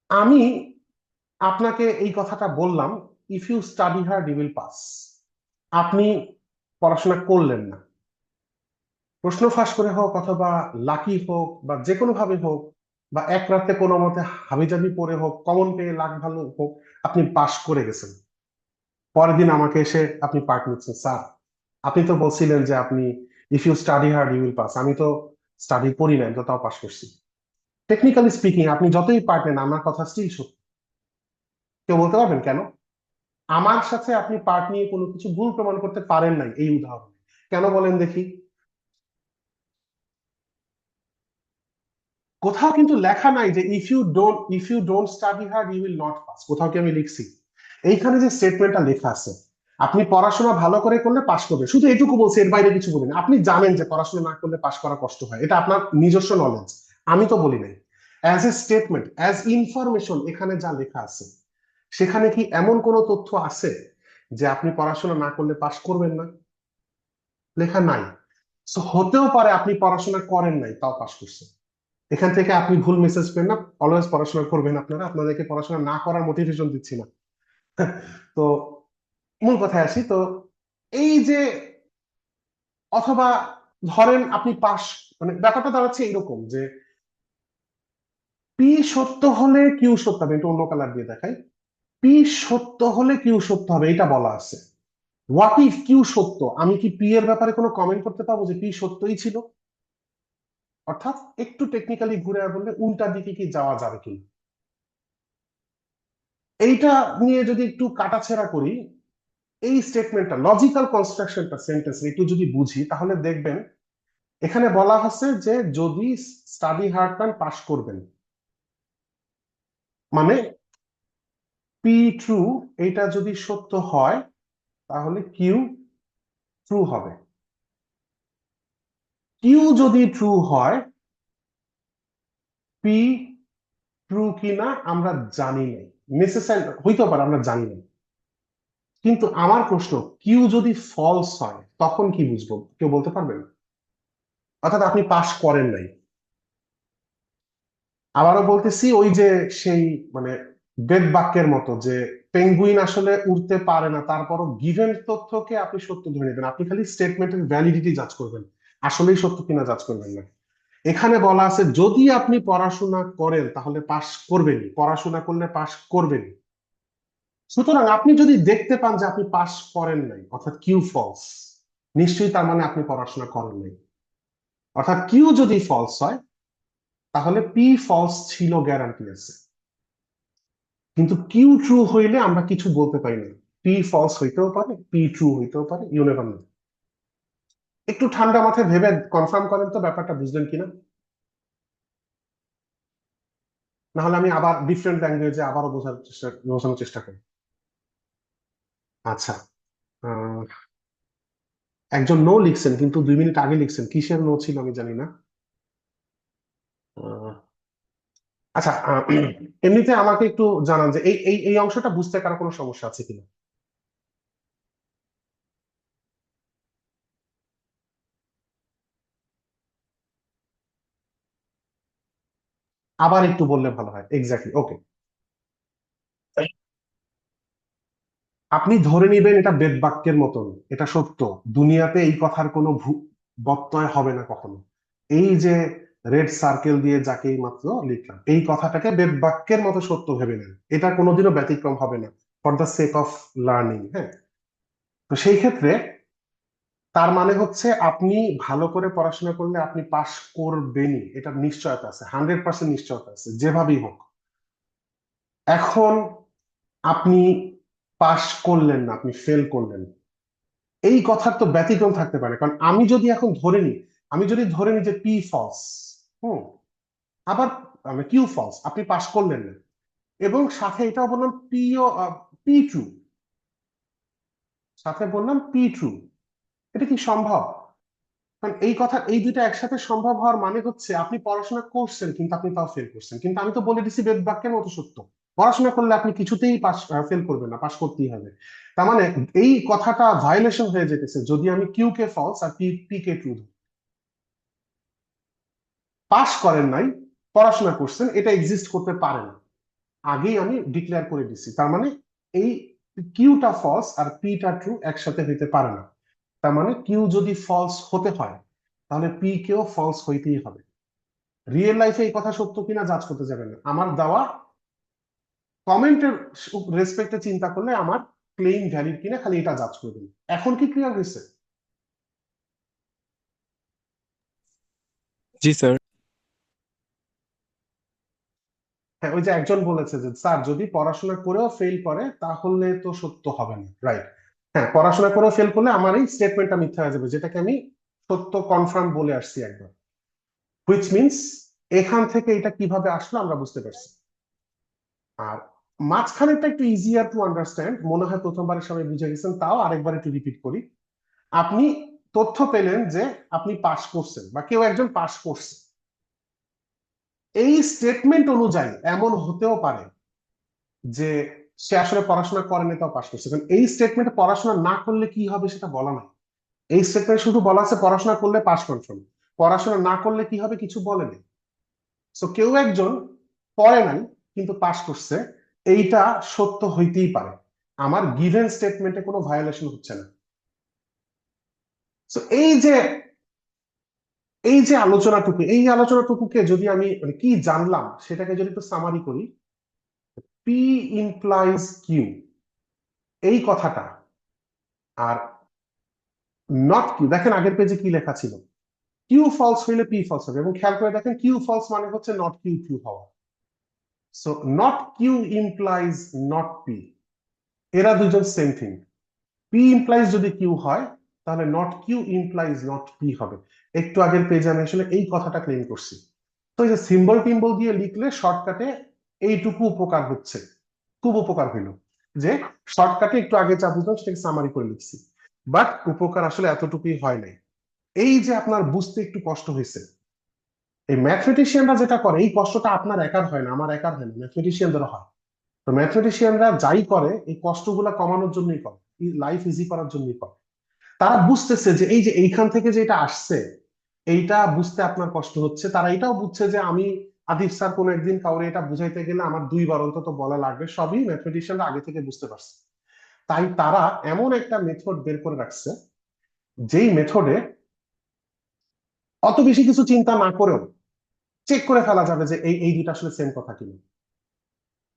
আমি আপনাকে এই কথাটা বললাম, if you study hard you will pass. আপনি পড়াশোনা করলেন না, প্রশ্ন ফাঁস করে হোক, অথবা লাকি হোক, বা যে কোনো ভাবে হোক, বা এক রাতে কোনো মতে হাবিজাবি পড়ে হোক, কমন পেয়ে লাখ ভালো হোক, আপনি পাশ করে গেছেন। পরের দিন আমাকে এসে আপনি পার্ট নিচ্ছেন, স্যার আপনি তো বলছিলেন যে আপনি if you study hard you will pass, আমি তো স্টাডি করি নাই তো তাও পাস করছি। টেকনিক্যালি স্পিকিং আপনি যতই পার্ট নেন, আমার কথা স্টিল সত্য। কেউ বলতে পারবেন কেন? আমার সাথে আপনি পার্ট নিয়ে কোনো কিছু ভুল প্রমাণ করতে পারেন নাই এই উদাহরণে। কেন বলেন দেখি? কোথাও কিন্তু লেখা নাই যে if you don't study hard you will not pass. কোথাও কি আমি লিখছি? এইখানে যে স্টেটমেন্টটা লেখা আছে, আপনি পড়াশোনা ভালো করে করলে পাস করবে, শুধু এটুকু বলছে, এর বাইরে কিছু বলিনি। আপনি জানেন যে পড়াশোনা না করলে পাস করা কষ্ট হয়, এটা আপনার নিজস্ব নলেজ, আমি তো বলি নাই। As a statement, as information, এখানে যা লেখা আছে, সেখানে কি এমন কোনো তথ্য আছে যে আপনি পড়াশোনা না করলে পাস করবেন না? লেখা নাই। সো হতেও পারে আপনি পড়াশোনা করেন নাই তাও পাস করছেন। এখান থেকে আপনি ভুল মেসেজ পেন না, অলওয়েজ পড়াশোনা করবেন। আপনাদেরকে পড়াশোনা না করার মোটিভেশন দিচ্ছি না। তো মূল কথায় আসি। তো এই যে অথবা ধরেন আপনি পাস, মানে ব্যাপারটা দাঁড়াচ্ছে এরকম যে পি সত্য হলে কিউ সত্য হবে। একটু অন্য কালার দিয়ে দেখাই। পি সত্য হলে কিউ সত্য হবে, এটা বলা আছে। হোয়াট ইফ কিউ সত্য, আমি কি পি এর ব্যাপারে কোনো কমেন্ট করতে পারবো যে পি সত্যই ছিল? অর্থাৎ একটু টেকনিক্যালি ঘুরে বললে উল্টা দিকে কি যাওয়া যাবে কিনা, এইটা নিয়ে যদি একটু কাটাছেড়া করি, এই স্টেটমেন্টটা লজিক্যাল কনস্ট্রাকশনটা সেন্টেন্স একটু যদি বুঝি, তাহলে দেখবেন এখানে বলা হচ্ছে যে যদি স্টাডি হার্ড প্যান পাস করবেন, মানে পি ট্রু, এটা যদি সত্য হয় তাহলে কিউ ট্রু হবে। কিউ যদি ট্রু হয়, পি ট্রু কিনা আমরা জানি না, নেসেসারি হইতে পারে আমরা জানি না। কিন্তু আমার প্রশ্ন, কিউ যদি ফলস হয় তখন কি বুঝবো? কেউ বলতে পারবেন? অর্থাৎ আপনি পাস করেন নাই। আবারও বলতেছি, ওই যে সেই মানে বেদ বাক্যের মতো, যে পেঙ্গুইন আসলে উড়তে পারে না, তারপরও গিভেন তথ্যকে আপনি সত্য ধরে নেবেন। আপনি খালি স্টেটমেন্টের ভ্যালিডিটি জাজ করবেন, আসলেই সত্য কিনা জাজ করবেন না। এখানে বলা আছে যদি আপনি পড়াশোনা করেন তাহলে পাস করবেনই, পড়াশোনা করলে পাস করবেনই। সুতরাং আপনি যদি দেখতে পান যে আপনি পাস করেন নাই, অর্থাৎ কিউ ফলস, নিশ্চয়ই তার মানে আপনি পড়াশোনা করেন নাই। অর্থাৎ কিউ যদি ফলস হয় তাহলে পি ফলস ছিল, গ্যারান্টি আছে। কিন্তু কিউ ট্রু হইলে আমরা কিছু বলতে পারি না। পি ফলস হইতেও পারে, পি ট্রু হইতেও পারে, ইউ নেভার নো। একটু ঠান্ডা মাথায় ভেবে কনফার্ম করেন তো ব্যাপারটা বুঝলেন কিনা। না হলে আমি আবার ডিফারেন্ট ল্যাঙ্গুয়েজে আবারও বোঝানোর চেষ্টা করি। আচ্ছা, আহ, একজন নো লিখছেন, কিন্তু 2 মিনিট আগে লিখছেন, কিসের নো ছিল আমি জানি না। আহ, আচ্ছা, এমনিতে আমাকে একটু জানান যে এই এই এই অংশটা বুঝতে কারো কোনো সমস্যা আছে কিনা। আবার একটু বললে ভালো হয়। এক্স্যাক্টলি, ওকে। আপনি ধরে নিবেন এটা বেদবাক্যের মতন, এটা সত্য, দুনিয়াতে এই কথার কোনো ব্যত্যয় হবে না কখনো। এই যে রেড সার্কেল দিয়ে যাকে মাত্র লিখলাম, এই কথাটাকে বেদবাক্যের মতো সত্য ভেবে নেন, এটা কোনোদিনও ব্যতিক্রম হবে না, for the sake of learning. হ্যাঁ, তো সেই ক্ষেত্রে তার মানে হচ্ছে আপনি ভালো করে পড়াশোনা করলে আপনি পাশ করবেনই, এটার নিশ্চয়তা আছে, 100% নিশ্চয়তা আছে, যেভাবেই হোক। এখন আপনি পাশ করলেন না, আপনি ফেল করলেন, এই কথার তো ব্যতিক্রম থাকতে পারে। কারণ আমি যদি এখন ধরে নিই, আমি যদি ধরে নিই যে পি ফলস, হুম, আবার আমি কিউ ফলস, আপনি পাশ করলেন না, এবং সাথে এটাও বললাম পিও পি ট্রু, সাথে বললাম পি ট্রু, এটা কি সম্ভব? কারণ এই কথা, এই দুইটা একসাথে সম্ভব হওয়ার মানে হচ্ছে আপনি পড়াশোনা করছেন কিন্তু আপনি তাও ফেল করছেন। কিন্তু আমি তো বলে দিছি বেদ বাক্যের মতো সত্য, পড়াশোনা করলে আপনি কিছুতেই পাস ফেল করবেন না, পাস করতেই হবে। তার মানে এই কথাটা ভায়োলেশন হয়ে যেতেছে যদি আমি কিউ কে ফলস আর পি কে ট্রু। পাস করেন নাই, পড়াশোনা করছেন, এটা এক্সিস্ট করতে পারে না, আগেই আমি ডিক্লেয়ার করে দিছি। তার মানে এই কিউটা ফলস আর পিটা ট্রু একসাথে হইতে পারে না। তার মানে কিউ যদি ফলস হতে হয় তাহলে পি কেও ফলস হইতেই হবে। রিয়েল লাইফে এই কথা সত্য কিনা জাজ করতে যাবেন না, আমার দেওয়া কমেন্টের রেসপেক্টে চিন্তা করলে আমার ক্লেইম ভ্যালিড কিনা খালি এটা জাজ করবেন। এখন কি ক্লিয়ার হয়েছে? জি স্যার। হ্যাঁ, ওই যে একজন বলেছে যে স্যার যদি পড়াশোনা করেও ফেল করে তাহলে তো সত্য হবে না, রাইট? হ্যাঁ, পড়াশোনা করেও ফেল করলে আমার এই স্টেটমেন্টটা মিথ্যা হয়ে যাবে, যেটাকে আমি সত্য কনফার্ম বলে আসছি একবার। হুইচ মিনস এখান থেকে এটা কিভাবে আসলো আমরা বুঝতে পারছি। আর মাঝখানেরটা একটু ইজিয়ার টু আন্ডারস্ট্যান্ড, মনে হয় প্রথমবারের সময় বুঝে গেছেন, তাও আরেকবার একটু রিপিট করি। আপনি তথ্য পেলেন যে আপনি পাস করছেন বা কেউ একজন পাস করছে, এই স্টেটমেন্ট অনুযায়ী এমন হতেও পারে যে সে আসলে পড়াশোনা করেনি তাও পাস করছে, কারণ এই স্টেটমেন্টে পড়াশোনা না করলে কি হবে সেটা বলা নাই। এই স্টেটমেন্ট শুধু বলা আছে পড়াশোনা করলে পাস কনফার্ম, পড়াশোনা না করলে কি হবে কিছু বলেনি। সো কেউ একজন পড়ে নাই কিন্তু পাস করছে, এইটা সত্য হইতেই পারে, আমার গিভেন স্টেটমেন্টে কোনো ভায়োলেশন হচ্ছে না। সো এই যে আলোচনাটুকু, এই আলোচনাটুকুকে যদি আমি মানে কি জানলাম সেটাকে যদি একটু সামারি করি, পি ইমপ্লাইজ কিউ, এই কথাটা, আর নট কিউ, দেখেন আগের পেজে কি লেখা ছিল, কিউ ফলস হইলে পি ফলস হবে, এবং খেয়াল করে দেখেন কিউ ফলস মানে হচ্ছে নট কিউ ট্রু হওয়া। So not Q implies not P, এরা দুজন সেম থিং। পি ইমপ্লাইজ যদি কিউ হয় তাহলে not Q implies not P হবে। একটু আগের পেজে আমি আসলে এই কথাটা ক্লেম করছি। তো এই যে সিম্বল টিম্বল দিয়ে লিখলে শর্টকাটে এইটুকু উপকার হচ্ছে, খুব উপকার হইলো যে শর্টকাটে একটু আগে যা বুঝলাম সেটাকে সামারি করে লিখছি, বাট উপকার আসলে এতটুকুই হয় নাই। এই যে আপনার বুঝতে একটু কষ্ট হয়েছে, এই ম্যাথমেটিশিয়ানরা যেটা করে এই কষ্টটা আপনার একার হয় না, আমার একার হয় না, ম্যাথমেটিশিয়ানদেরও হয়। তো ম্যাথমেটিশিয়ানরা যাই করে এই কষ্টগুলা কমানোর জন্যই করে, লাইফ ইজি করার জন্যই করে। তারা বুঝতেছে যে এই যে এইখান থেকে যে এটা আসছে এইটা বুঝতে আপনার কষ্ট হচ্ছে, তারা এটাও বুঝছে যে আমি আদিব স্যার কোন একদিন কাউরে এটা বুঝাইতে গেলে আমার 2 বার অন্তত বলা লাগবে, সবই ম্যাথমেটিশিয়ানরা আগে থেকে বুঝতে পারছে। তাই তারা এমন একটা মেথড বের করে রাখছে যেই মেথডে অত বেশি কিছু চিন্তা না করেও চেক করে ফেলা যাবে যে এই এই দুটা আসলে সেম কথা কিনা।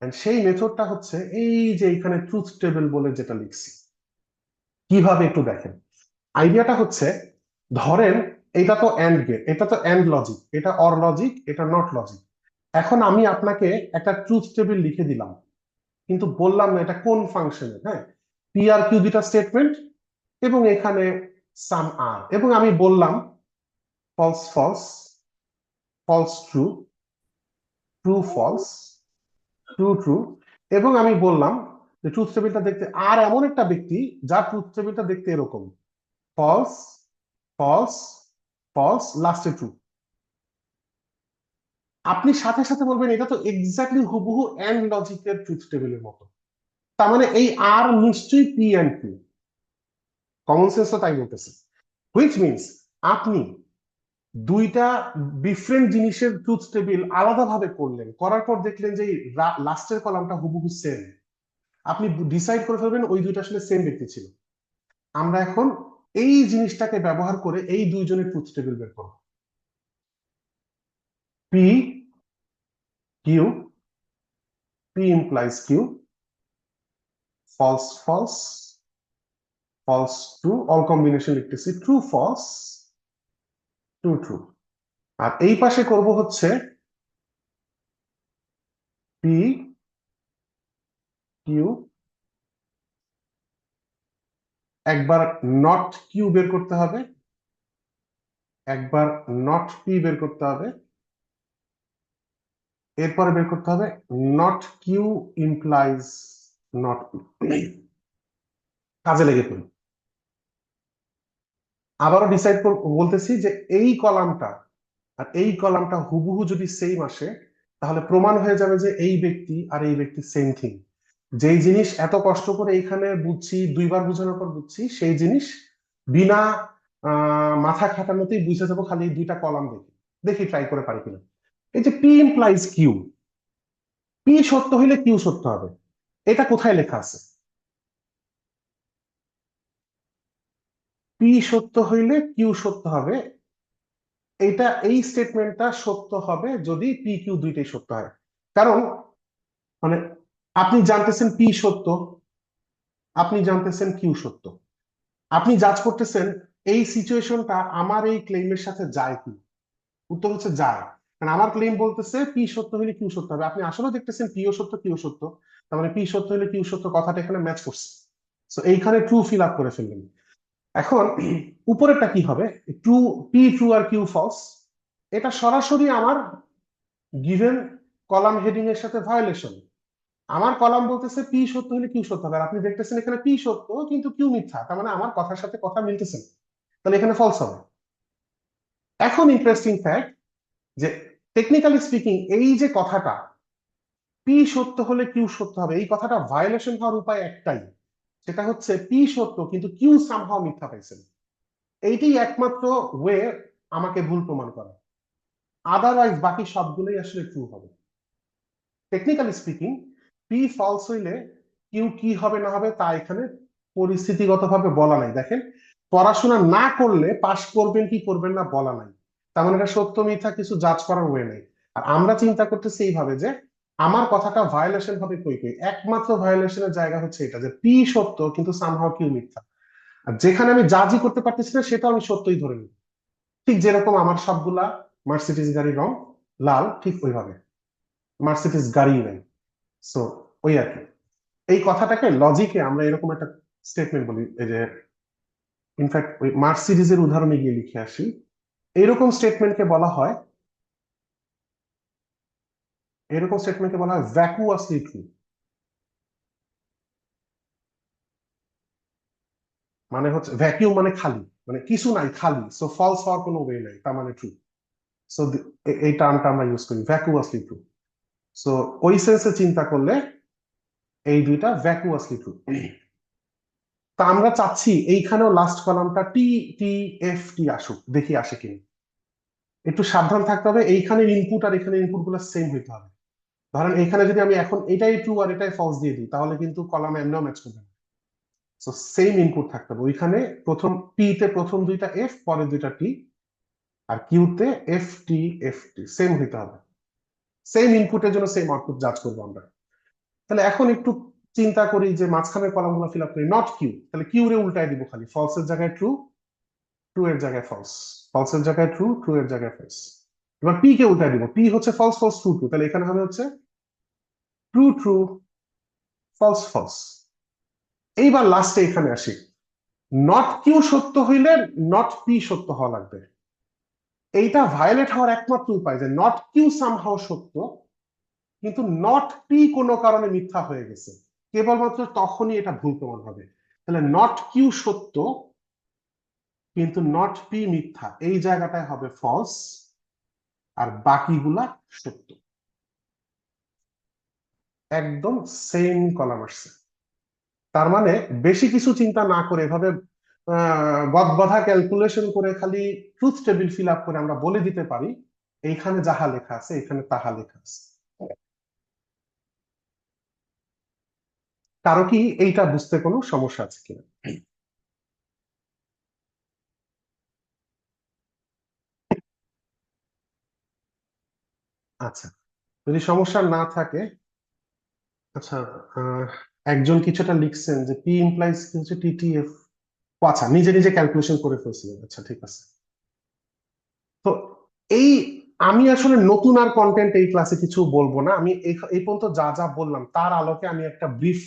And সেই মেথডটা হচ্ছে এই যে এখানে ট্রুথ টেবিল বলে যেটা লিখছি। কিভাবে একটু দেখেন, আইডিয়াটা হচ্ছে, ধরেন এটা তো এন্ড গেট, এটা তো এন্ড লজিক, এটা অর লজিক, এটা নট লজিক। এখন আমি আপনাকে একটা ট্রুথ টেবিল লিখে দিলাম কিন্তু বললাম না এটা কোন ফাংশনে। হ্যাঁ, পি আর কিউ দুটা স্টেটমেন্ট এবং এখানে সাম আর, এবং আমি বললাম false false, false true, true false, true true, এবং আমি বললাম যে ট্রুথ টেবিলটা দেখতে আর এমন একটা ব্যক্তি যার ট্রুথ টেবিলটা দেখতে এরকম, ফলস ফলস ফলস লাস্টে ট্রু। আপনি সাথে সাথে বলবেন এটা তো এক্স্যাক্টলি হুবহু এন্ড লজিকের ট্রুথ টেবিলের মতো, তার মানে এই আর নিশ্চয়ই P and Q, common sense তো তাই বলতেছে। হুইচ মিনস আপনি দুইটা ডিফারেন্ট জিনিসের ট্রুথ টেবিল আলাদাভাবে করলেন, করার পর দেখলেন যে লাস্টের কলামটা হুবহু সেম, আপনি ডিসাইড করে ফেলবেন ওই দুইটা আসলে সেম ব্যক্তি ছিল। আমরা এখন এই জিনিসটাকে ব্যবহার করে এই দুইজনের ট্রুথ টেবিল বের করব। P Q, P implies Q, false false, false true, all combination লিখতেছি ট্রু ফলস, ট্রু ট্রু। আর এই পাশে করব হচ্ছে পি কিউ, একবার নট কিউ বের করতে হবে, একবার নট পি বের করতে হবে, এরপরে বের করতে হবে not Q implies not P. কাজে লেগে পড়ি। আবারও ডিসাইড বলতেছি যে এই কলামটা আর এই কলামটা হুবহু যদি সেম আসে, তাহলে প্রমাণ হয়ে যাবে যে এই ব্যক্তি আর এই ব্যক্তি সেম থিং। যেই জিনিস এত কষ্ট করে এইখানে বুঝছি, দুইবার বোঝানোর পর বুঝছি, সেই জিনিস বিনা মাথা খাটানোতেই বুঝে যাবো খালি এই দুইটা কলাম দেখি। দেখি ট্রাই করে পারি কিনা। এই যে পি ইমপ্লাইজ কিউ, পি সত্য হইলে কিউ সত্য হবে, এটা কোথায় লেখা আছে? পি সত্য হইলে কিউ সত্য হবে, এটা এই স্টেটমেন্টটা সত্য হবে যদি পি কিউ দুইটাই সত্য হয়। কারণ মানে আপনি জানতেছেন পি সত্য, আপনি জানতেছেন কিউ সত্য, আপনি জাজ করতেছেন এই সিচুয়েশনটা আমার এই ক্লেইমের সাথে যায় কি। উত্তর হচ্ছে যায়, কারণ আমার ক্লেইম বলতেছে পি সত্য হলে কিউ সত্য হবে, আপনি আসলে দেখতেছেন পিও সত্য কিউ সত্য, তার মানে পি সত্য হলে কিউ সত্য কথাটা এখানে ম্যাচ করছে। তো এইখানে ট্রু ফিল আপ করে ফেললেন। এখন উপরেরটা কি হবে? ট্রু, পি ট্রু আর কিউ ফলস, এটা সরাসরি আমার গিভেন কলাম হেডিং এর সাথে ভায়োলেশন। আমার কলাম বলতেছে পি সত্য হলে কিউ সত্য হবে, আর আপনি দেখতেছেন এখানে পি সত্য কিন্তু কিউ মিথ্যা, তার মানে আমার কথার সাথে কথা মিলতেছে না, তাহলে এখানে ফলস হবে। এখন ইন্টারেস্টিং ফ্যাক্ট যে টেকনিক্যালি স্পিকিং এই যে কথাটা পি সত্য হলে কিউ সত্য হবে, এই কথাটা ভায়োলেশন হওয়ার উপায় একটাই, সেটা হচ্ছে পি সত্য কিন্তু কিউ সামহাও মিথ্যা পাইছেন। এইটাই একমাত্র ওয়ে আমাকে ভুল প্রমাণ করা, আদারওয়াইজ বাকি সবগুলোই আসলে ট্রু হবে। টেকনিক্যালি স্পিকিং পি ফলস হইলে কিউ কি হবে না হবে তা এখানে পরিস্থিতিগতভাবে বলা নাই। দেখেন, পড়াশোনা না করলে পাশ করবেন কি করবেন না বলা নাই, তার মানে এটা সত্য মিথ্যা কিছু জাজ করার ওয়ে নেই। আর আমরা চিন্তা করতেছি এইভাবে যে আমার কথাটা ভায়োলেশন হবে কই কই, একমাত্র ভায়োলেশনের জায়গা হচ্ছে এটা যে পি সত্য কিন্তু সামহাও কিউ মিথ্যা, আর যেখানে আমি জাজই করতে পারতেছি না সেটা আমি সত্যই ধরে নিই। ঠিক যেরকম আমার সবগুলা মার্সিডিজ গাড়ির রং লাল, ঠিক ওইভাবে মার্সিডিজ গাড়ি নাই। সো ওই আর কি, এই কথাটাকে লজিকে আমরা এরকম একটা স্টেটমেন্ট বলি, এই যে ইনফ্যাক্ট ওই মার্সিডিজের উদাহরণে গিয়ে লিখে আসি, এরকম স্টেটমেন্টকে বলা হয়, এরকম স্টেটমেন্টকে বলা হয় ভ্যাকুয়াসলি ট্রু। মানে হচ্ছে ভ্যাকিউম মানে খালি, মানে কিছু নাই খালি, সো ফলস হওয়ার কোনো ওয়ে নাই, তার মানে ট্রু। সো এই টার্মটা আমরা ইউজ করি ভ্যাকুয়াসলি ট্রু। সো ওই সেন্সে চিন্তা করলে এই দুইটা ভ্যাকুয়াসলি ট্রু। তা আমরা চাচ্ছি এইখানেও লাস্ট কলামটা টি টি এফ টি আসুক, দেখি আসে কিনা। একটু সাবধান থাকতে হবে, এইখানে ইনপুট আর এখানে ইনপুট গুলো সেম হইতে হবে। ধরেন এখানে যদি আমি এখন এটাই ট্রু আর এটাই ফলস দিয়ে দিই, তাহলে কিন্তু কলাম এমনিও ম্যাচ করবে না। সো সেম ইনপুট থাকতে হবে, ওইখানে প্রথম পি তে প্রথম দুইটা এফ পরে দুইটা টি, আর কিউ তে এফ টি সেম হইতে হবে। সেম ইনপুটের জন্য সেম আউটপুট জাজ করবো আমরা। তাহলে এখন একটু চিন্তা করি যে মাঝখানের কলাম গুলো ফিল আপ করি, নট কিউ, তাহলে কিউ রে উল্টাই দিব, খালি ফলস এর জায়গায় ট্রু, ট্রু এর জায়গায় ফলস, ফলস এর জায়গায় ট্রু, ট্রু এর জায়গায় ফলস। এবার পি কে উল্টাই দিব, পি হচ্ছে ফলস ফলস ট্রু ট্রু, তাহলে এখানে হবে হচ্ছে ট্রু ট্রু ফলস ফলস। এইবার লাস্টে এখানে আসি, নট কিউ সত্য হইলে নট পি সত্য হওয়া লাগবে। এইটা ভায়োলেট হওয়ার একমাত্র উপায় যে নট কিউ সামহাও সত্য কিন্তু নট পি কোনো কারণে মিথ্যা হয়ে গেছে, কেবলমাত্র তখনই এটা ভুল প্রমাণ হবে। তাহলে নট কিউ সত্য কিন্তু নট পি মিথ্যা, এই জায়গাটায় হবে ফলস, আর বাকিগুলা সত্য। একদম সেম কলাম আসছে। তার মানে বেশি কিছু চিন্তা না করে এভাবে গদবাঁধা ক্যালকুলেশন করে খালি ট্রুথ টেবিল ফিল আপ করে আমরা বলে দিতে পারি এইখানে যাহা লেখা আছে এখানে তাহা লেখা আছে। কারো কি এইটা বুঝতে কোনো সমস্যা আছে কিনা? আচ্ছা, যদি সমস্যা না থাকে, আচ্ছা, আহ, একজন কিছুটা লিখছেন যে পি ইমপ্লাইজ কি হচ্ছে টিটিএফ। আচ্ছা, নিজে নিজে ক্যালকুলেশন করে ফেলছিলেন, আচ্ছা ঠিক আছে। তো এই আমি আসলে নতুন আর কন্টেন্ট এই ক্লাসে কিছু বলবো না, আমি এই পর্যন্ত যা যা বললাম তার আলোকে আমি একটা ব্রিফ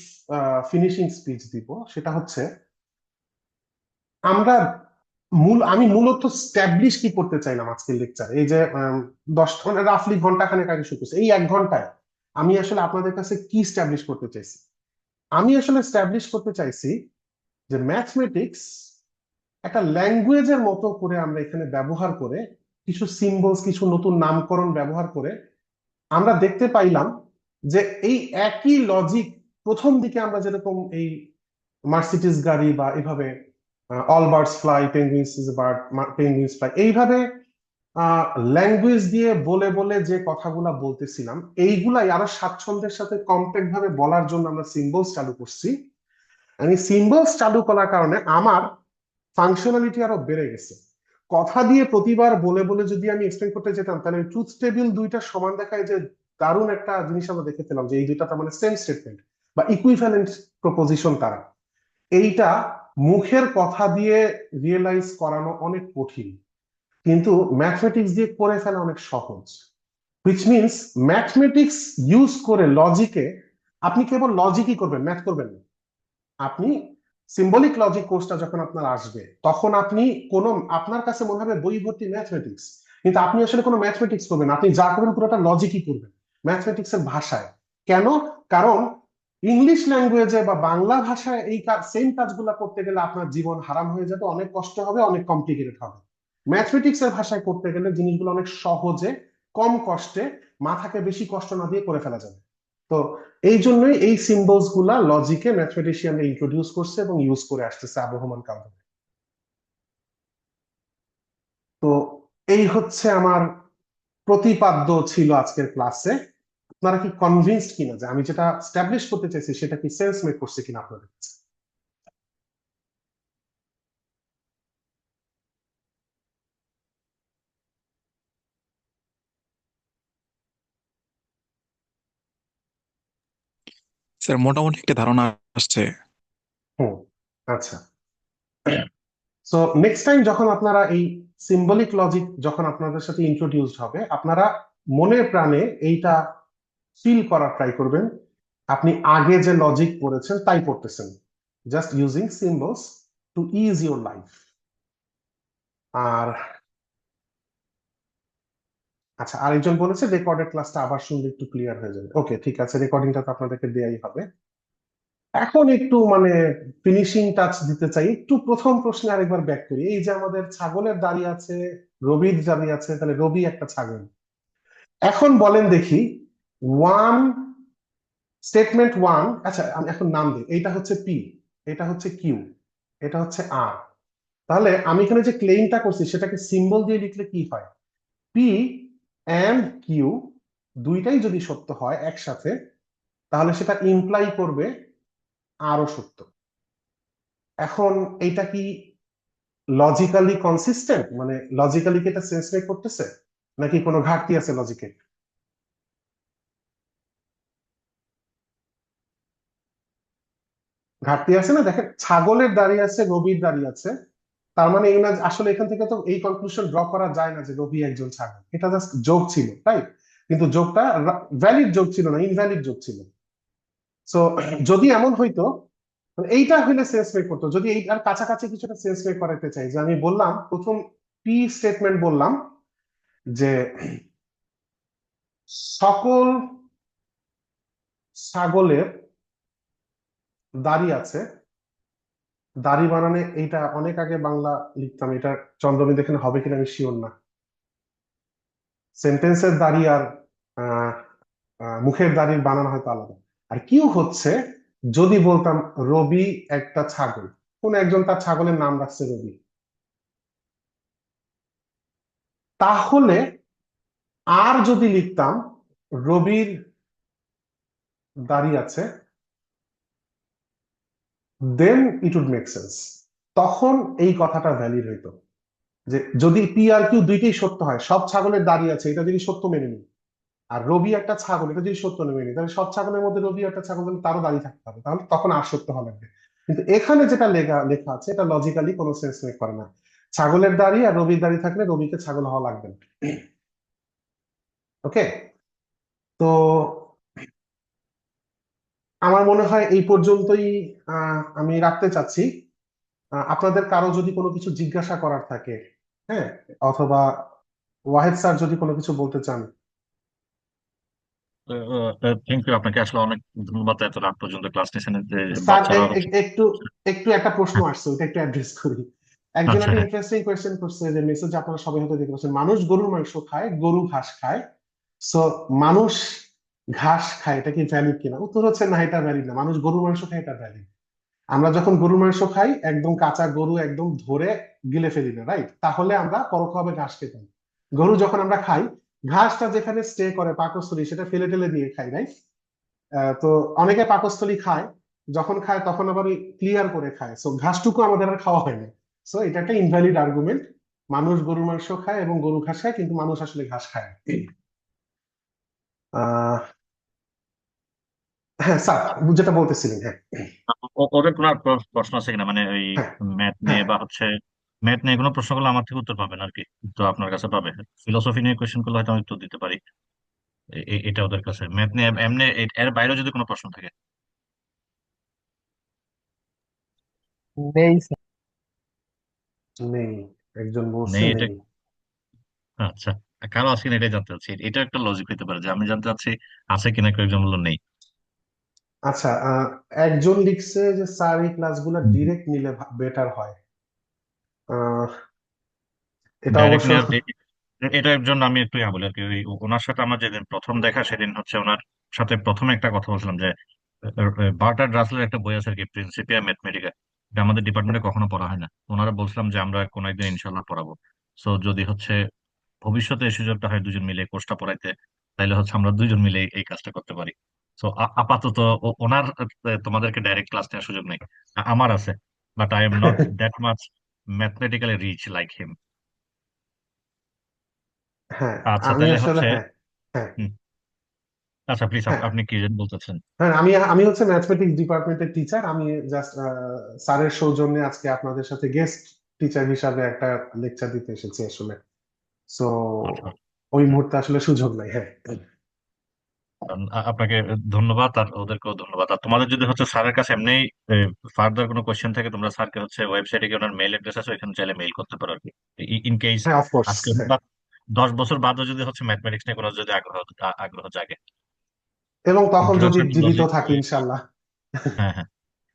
ফিনিশিং স্পিচ দিব। সেটা হচ্ছে আমরা আমি মূলত স্ট্যাবলিশ কি করতে চাইলাম আজকের লেকচার, এই যে 10 মানে রাফলি ঘন্টা খানেক আগে শুরু করছে, এই 1 ঘন্টায় আমি আসলে আপনাদের কাছে কি স্ট্যাবলিশ করতে চাইছি? আমি আসলে স্ট্যাবলিশ করতে চাইছি যে ম্যাথমেটিক্স একটা ল্যাঙ্গুয়েজের মতো করে আমরা এখানে ব্যবহার করে কিছু সিম্বলস, কিছু নতুন নামকরণ ব্যবহার করে আমরা দেখতে পাইলাম যে এই একই লজিক প্রথম দিকে আমরা যেরকম এই মার্সিডিজ গাড়ি বা এভাবে all birds fly, penguins is bird, penguins fly, এইভাবে ল্যাঙ্গুয়েজ দিয়ে বলে বলে যে কথাগুলা বলতেছিলাম এইগুলাই আরো স্বাচ্ছন্দ্যের সাথে কমপ্যাক্ট ভাবে বলার জন্য আমরা সিম্বলস চালু করছি। আমি সিম্বলস চালু করার কারণে আমার ফাংশনালিটি আরো বেড়ে গেছে। কথা দিয়ে প্রতিবার বলে বলে যদি আমি এক্সপ্লেন করতে যেতাম তাহলে ট্রুথ টেবিল দুইটা সমান দেখায় যে দারুণ একটা জিনিস আমরা দেখে পেলাম যে এই দুইটা তার মানে সেম স্টেটমেন্ট বা ইকুইভ্যালেন্ট প্রপোজিশন তারা। এইটা মুখের কথা দিয়ে রিয়েলাইজ করানো অনেক কঠিন, কিন্তু ম্যাথমেটিক্স দিয়ে করে ফেলা অনেক সহজ। হুইচ মিনস ম্যাথমেটিক্স ইউজ করে লজিকে আপনি কেবল লজিকই করবেন, ম্যাথ করবেন না। আপনি সিম্বলিক লজিক কোর্সটা যখন আপনার আসবে তখন আপনি কোনো আপনার কাছে মনে হবে বই ভর্তি ম্যাথমেটিক্স, কিন্তু আপনি আসলে কোনো ম্যাথমেটিক্স করবেন, আপনি যা করবেন পুরোটা লজিকই করবেন ম্যাথমেটিক্স এর ভাষায়। কেন? কারণ ইংলিশ ল্যাঙ্গুয়েজে বা বাংলা ভাষায় এই সেম কাজগুলো করতে গেলে আপনার জীবন হারাম হয়ে যাবে, অনেক কষ্ট হবে, অনেক কমপ্লিকেটেড হবে। ম্যাথমেটিক্স এর ভাষায় করতে গেলে জিনিসগুলো অনেক সহজে, কম কষ্টে, মাথাকে বেশি কষ্ট না দিয়ে করে ফেলা যাবে। তো এই জন্যই এই সিম্বলস গুলা লজিকে ম্যাথমেটিশিয়ান ইন্ট্রোডিউস করছে এবং ইউজ করে আসতেছে আবহমান কাল ধরে। তো এই হচ্ছে আমার প্রতিপাদ্য ছিল আজকের ক্লাসে। আপনারা কি কনভিন্সড কিনা যে আমি যেটা স্ট্যাবলিশ করতে চাইছি সেটা কি সেন্স মেক করছে কিনা আপনাদের কাছে? স্যার মোটামুটি একটা ধারণা আসছে। হুম, আচ্ছা। সো নেক্সট টাইম যখন আপনারা এই সিম্বলিক লজিক যখন আপনাদের সাথে ইন্ট্রোডিউসড হবে, আপনারা মনে প্রাণে এইটা ফিল করার ট্রাই করবেন আপনি আগে যে লজিক পড়েছেন তাই পড়তেছেন, just using symbols to is your life. আর আচ্ছা, আরেকজন বলেছে রেকর্ডেড ক্লাসটা আবার শুনলে একটু ক্লিয়ার হয়ে যাবে। ওকে, ঠিক আছে, রেকর্ডিংটা তো আপনাদেরকে দেয়াই হবে। এখন একটু মানে ফিনিশিং টাচ দিতে চাই, একটু প্রথম প্রশ্নে আরেকবার ব্যাক করি। এই যে আমাদের ছাগলের দাঁড়িয়ে আছে, রবির দাঁড়িয়ে আছে, তাহলে রবি একটা ছাগল। এখন বলেন দেখি, ওয়ান স্টেটমেন্ট ওয়ান, আচ্ছা আমি এখন নাম দিই, এইটা হচ্ছে পি, এটা হচ্ছে কিউ, এটা হচ্ছে আর। তাহলে আমি এখানে যে ক্লেইমটা করছি সেটাকে সিম্বল দিয়ে লিখলে কি হয়? পি এন্ড কিউ দুইটাই যদি সত্য হয় একসাথে, তাহলে সেটা ইমপ্লাই করবে আরও সত্য। এখন এটা কি লজিক্যালি কনসিস্টেন্ট, মানে লজিক্যালি কি এটা সেন্স মেক করতেছে, নাকি কোনো ঘাটতি আছে লজিকে? ঘাটতি আছে না? দেখেন, ছাগলের দাঁড়িয়ে আছে, রবির দাঁড়িয়ে আছে, তার মানে এই না আসলে এখান থেকে তো এই কনক্লুশন ড্র করা যায় না যে রবি একজন ছাগল, এটা জাস্ট যোগ ছিল, রাইট? কিন্তু যোগটা ভ্যালিড যোগ ছিল না, ইনভ্যালিড যোগ ছিল। সো যদি এমন হইতো, এইটা হইলে সেন্স মেক করতো। যদি এইটার কাছাকাছি কিছুটা সেন্স মেক করাতে চাই, যে আমি বললাম প্রথম পি স্টেটমেন্ট বললাম যে সকল ছাগলের দাড়ি আছে, দাড়ি বানানে এইটা অনেক আগে বাংলা লিখতাম, এটা চন্দ্রবিন্দু এখানে হবে কিনা আমি শিওর না। সেন্টেন্সের দাড়ি আর আহ, মুখের দাড়ির বানান হয়তো আলাদা। আর কিউ হচ্ছে যদি বলতাম রবি একটা ছাগল, কোন একজন তার ছাগলের নাম রাখছে রবি, তাহলে আর যদি লিখতাম রবির দাড়ি আছে, দেন ইট উড মেক সেন্স। তখন এই কথাটা ভ্যালিড হইতো যে যদি পি আর কিউ দুইটাই সত্য হয়, সব ছাগলের দাড়ি আছে এটা যদি সত্য মেনে নিই, আর রবি একটা ছাগল এটা যদি সত্য মেনে নিই, তাহলে সব ছাগলের মধ্যে রবি একটা ছাগল, তাহলে তারও দাড়ি থাকতে হবে, তাহলে তখন আর সত্য হওয়া লাগবে। কিন্তু এখানে যেটা লেখা লেখা আছে এটা লজিক্যালি কোনো সেন্স মেক করে না। ছাগলের দাড়ি আর রবির দাড়ি থাকলে রবিকে ছাগল হওয়া লাগবে না। ওকে, তো আমার মনে হয় এই পর্যন্তই আমি রাখতে চাচ্ছি। আপনাদের কারো যদি কোনো কিছু জিজ্ঞাসা করার থাকে, হ্যাঁ, অথবা ওয়াহেদ স্যার যদি কোনো কিছু বলতে চান। থ্যাংক ইউ, আপনাকে আসলে অনেক ধন্যবাদ এত রাত পর্যন্ত ক্লাস নিয়েছেন। যে স্যার বাচ্চারা হচ্ছে, একটু একটু একটা প্রশ্ন হ্যাঁ, আসছে, ওটা একটু অ্যাড্রেস করি। একজন আচ্ছা, একটা হ্যাঁ, ইন্টারেস্টিং কোয়েশ্চেন করছে যে মেসেজ আপনারা সবাই হয়তো দেখতে পাচ্ছেন, মানুষ গরুর মাংস খায়, গরু ঘাস খায়, সো মানুষ ঘাস খায়, এটা কি ভ্যালিড কিনা? উত্তর হচ্ছে না, এটা ভ্যালিড না। মানুষ গরুর মাংস খায়, এটা ভ্যালিড। আমরা যখন গরুর মাংস খাই একদম কাঁচা গরু একদম ধরে গিলে ফেলি না, রাইট? তাহলে আমরা পরোক্ষভাবে ঘাস খেতাম। গরু যখন আমরা খাই, ঘাসটা যেখানে স্টে করে পাকস্থলী সেটা ফেলে টেলে দিয়ে খাই, রাইট? তো অনেকে পাকস্থলী খায়, যখন খায় তখন আবার ক্লিয়ার করে খায়, সো ঘাসটুকু আমাদের আর খাওয়া হয় না। সো এটা একটা ইনভ্যালিড আর্গুমেন্ট। মানুষ গরুর মাংস খায় এবং গরু ঘাস খায়, কিন্তু মানুষ আসলে ঘাস খায় না। আহ হ্যাঁ স্যার, যেটা বলতেছিলেন, হ্যাঁ। ওদের কোনো আর প্রশ্ন আছে কিনা, মানে ওই হ্যাঁ, ম্যাথ নিয়ে হ্যাঁ। বা হচ্ছে ম্যাথ নিয়ে কোনো প্রশ্ন করলে আমার থেকে উত্তর পাবেন আর কি, তো আপনার কাছে পাবে। ফিলোসফি নিয়ে কোয়েশ্চেন করলে হয়তো আমি উত্তর দিতে পারি। এটা ওদের কাছে ম্যাথ নিয়ে এমনি এর বাইরেও যদি কোনো প্রশ্ন থাকে। নেই স্যার। নেই, একজন বলছে নেই এটা? নেই। আচ্ছা, কারো আছে কিনা এটাই জানতে চাচ্ছি। এটা একটা লজিক হতে পারে যে আমি জানতে চাচ্ছি আছে কিনা, কেউ একজন বললো নেই। আচ্ছা, একজন লিখছে যে স্যার এই ক্লাসগুলো ডিরেক্ট নিলে বেটার হয়। আহ এটা ডাইরেক্ট অবশ্য নেওয়ার এটার জন্য আমি একটু বলি আর কি। ওনার সাথে আমার যেদিন প্রথম দেখা সেদিন হচ্ছে ওনার সাথে প্রথমে একটা কথা বলছিলাম যে বার্ট্রান্ড রাসেলের একটা বই আছে আর কি, প্রিন্সিপিয়া ম্যাথমেটিকা। এটা আমাদের ডিপার্টমেন্টে কখনো পড়া হয় না। ওনারা বলছিলাম যে আমরা কোনো একদিন ইনশাল্লাহ পড়াবো। সো যদি হচ্ছে ভবিষ্যতে এই সুযোগটা হয় দুজন মিলে কোর্সটা পড়াইতে, তাহলে হচ্ছে আমরা দুইজন মিলে এই কাজটা করতে পারি। সো আপাতত ওনার তোমাদেরকে ডাইরেক্ট ক্লাস নেওয়ার সুযোগ নেই। আমার আছে, but I am not that much mathematically rich like him. হ্যাঁ, আচ্ছা, আমি তাহলে আসলে হচ্ছে হ্যাঁ, হ্যাঁ, হুম, আচ্ছা প্লিজ হ্যাঁ, আপনি কি যেন বলতেছেন। হ্যাঁ। আমি হচ্ছে ম্যাথমেটিক্স ডিপার্টমেন্টের টিচার। আমি জাস্ট স্যারের সৌজন্যে আজকে আপনাদের সাথে গেস্ট টিচার হিসাবে একটা লেকচার দিতে এসেছি আসলে। সো আচ্ছা, ওই মুহূর্তে আসলে সুযোগ নাই, হ্যাঁ। আপনাকে ধন্যবাদ আর ওদেরকেও ধন্যবাদ। আর তোমাদের যদি হচ্ছে স্যারের কাছে এমনি ফার্দার কোনো কোয়েশ্চেন থাকে, তোমরা স্যারকে হচ্ছে ওয়েবসাইটে গিয়ে ওনার মেইল অ্যাড্রেস আছে, ওইখানে চাইলে মেইল করতে পারো আর কি। ইন কেস হ্যাঁ, অফকোর্স, আজকে হ্যাঁ। বা 10 বছর বাদও যদি হচ্ছে ম্যাথমেটিক্স নিয়ে কোনো যদি আগ্রহ জাগে। এবং তখন যদি ইন্ট্রোডাকশন টু জীবিত লজিক, থাকি ইনশাল্লাহ। হ্যাঁ, হ্যাঁ,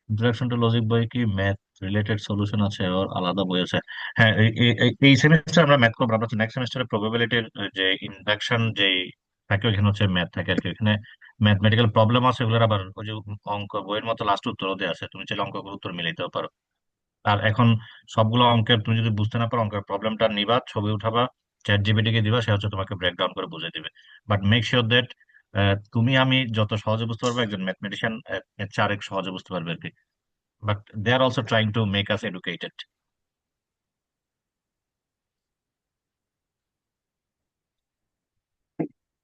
ইন্ট্রোডাকশন টু লজিক বই কি ম্যাথ রিলেটেড সলিউশন আছে, ওর আলাদা বই আছে। হ্যাঁ, এই সেমিস্টার আমরা ম্যাথ করবো। আমরা নেক্সট সেমিস্টারে প্রবাবিলিটির যে ইন্ডাকশন যে থাকে ওইখানে হচ্ছে ম্যাথ থাকে আর কি। এখানে ম্যাথমেটিক্যাল প্রবলেম আছে, ওগুলোর আবার ওই যে অঙ্ক বইয়ের মতো লাস্ট উত্তরও দেওয়া আছে, তুমি চাইলে অঙ্কগুলো উত্তর মিলাইতেও পারো। আর এখন সবগুলো অঙ্কের তুমি যদি বুঝতে না পারো, অঙ্কের প্রবলেমটা নিবা, ছবি উঠাবা, চ্যাট জিপিটি কে দিবা, সে হচ্ছে তোমাকে ব্রেকডাউন করে বুঝিয়ে দিবে। বাট মেক শিওর দ্যাট তুমি আমি যত সহজে বুঝতে পারবো, একজন ম্যাথমেটিশিয়ান এর চেয়ে আরেক সহজে বুঝতে পারবে আর কি। But they are also trying to make us educated.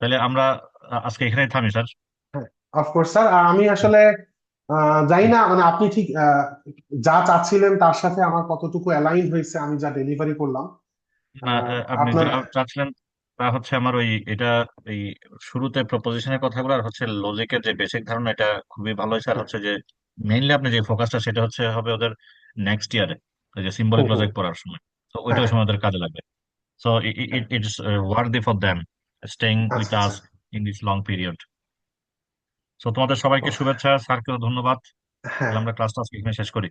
তাহলে আমরা আজকে এখানেই থামি স্যার। হ্যাঁ, অফকোর্স স্যার। আমি আসলে জানি না মানে আপনি ঠিক যা চাচ্ছিলেন তার সাথে আমার কতটুকু অ্যালাইন হয়েছে, আমি যা ডেলিভারি করলাম। আপনি আপনার যা চাচ্ছিলেন তা হচ্ছে আমার ওই এটা এই শুরুতে প্রপোজিশনের কথাগুলো আর হচ্ছে লজিকের যে বেসিক ধারণা, এটা খুবই ভালো হয়েছে। আর হচ্ছে যে মেইনলি আপনি যে ফোকাসটা সেটা হচ্ছে হবে ওদের নেক্সট ইয়ারে ওই যে সিম্বলিক হুম, হুম। লজিক পড়ার সময়। তো ওইটা ওই হ্যাঁ, সময় ওদের কাজে লাগবে। সো হ্যাঁ। It's worthy for them staying with আচ্ছা, আচ্ছা। Us in this long period. So তোমাদের সবাইকে ওহ, শুভেচ্ছা, স্যারকেও ধন্যবাদ। হ্যাঁ, তাহলে আমরা ক্লাসটা আজকে এখানে শেষ করি।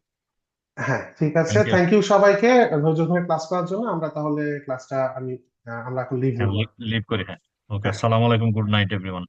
হ্যাঁ, ঠিক আছে। Thank you. থ্যাংক ইউ সবাইকে ধৈর্য ধরে ক্লাস করার জন্য। আমরা তাহলে ক্লাসটা আমি আমরা এখন লিভ হ্যাঁ, নিব। লিভ করি, হ্যাঁ। ওকে, হ্যাঁ আসসালামু আলাইকুম, গুড নাইট এভরিওয়ান।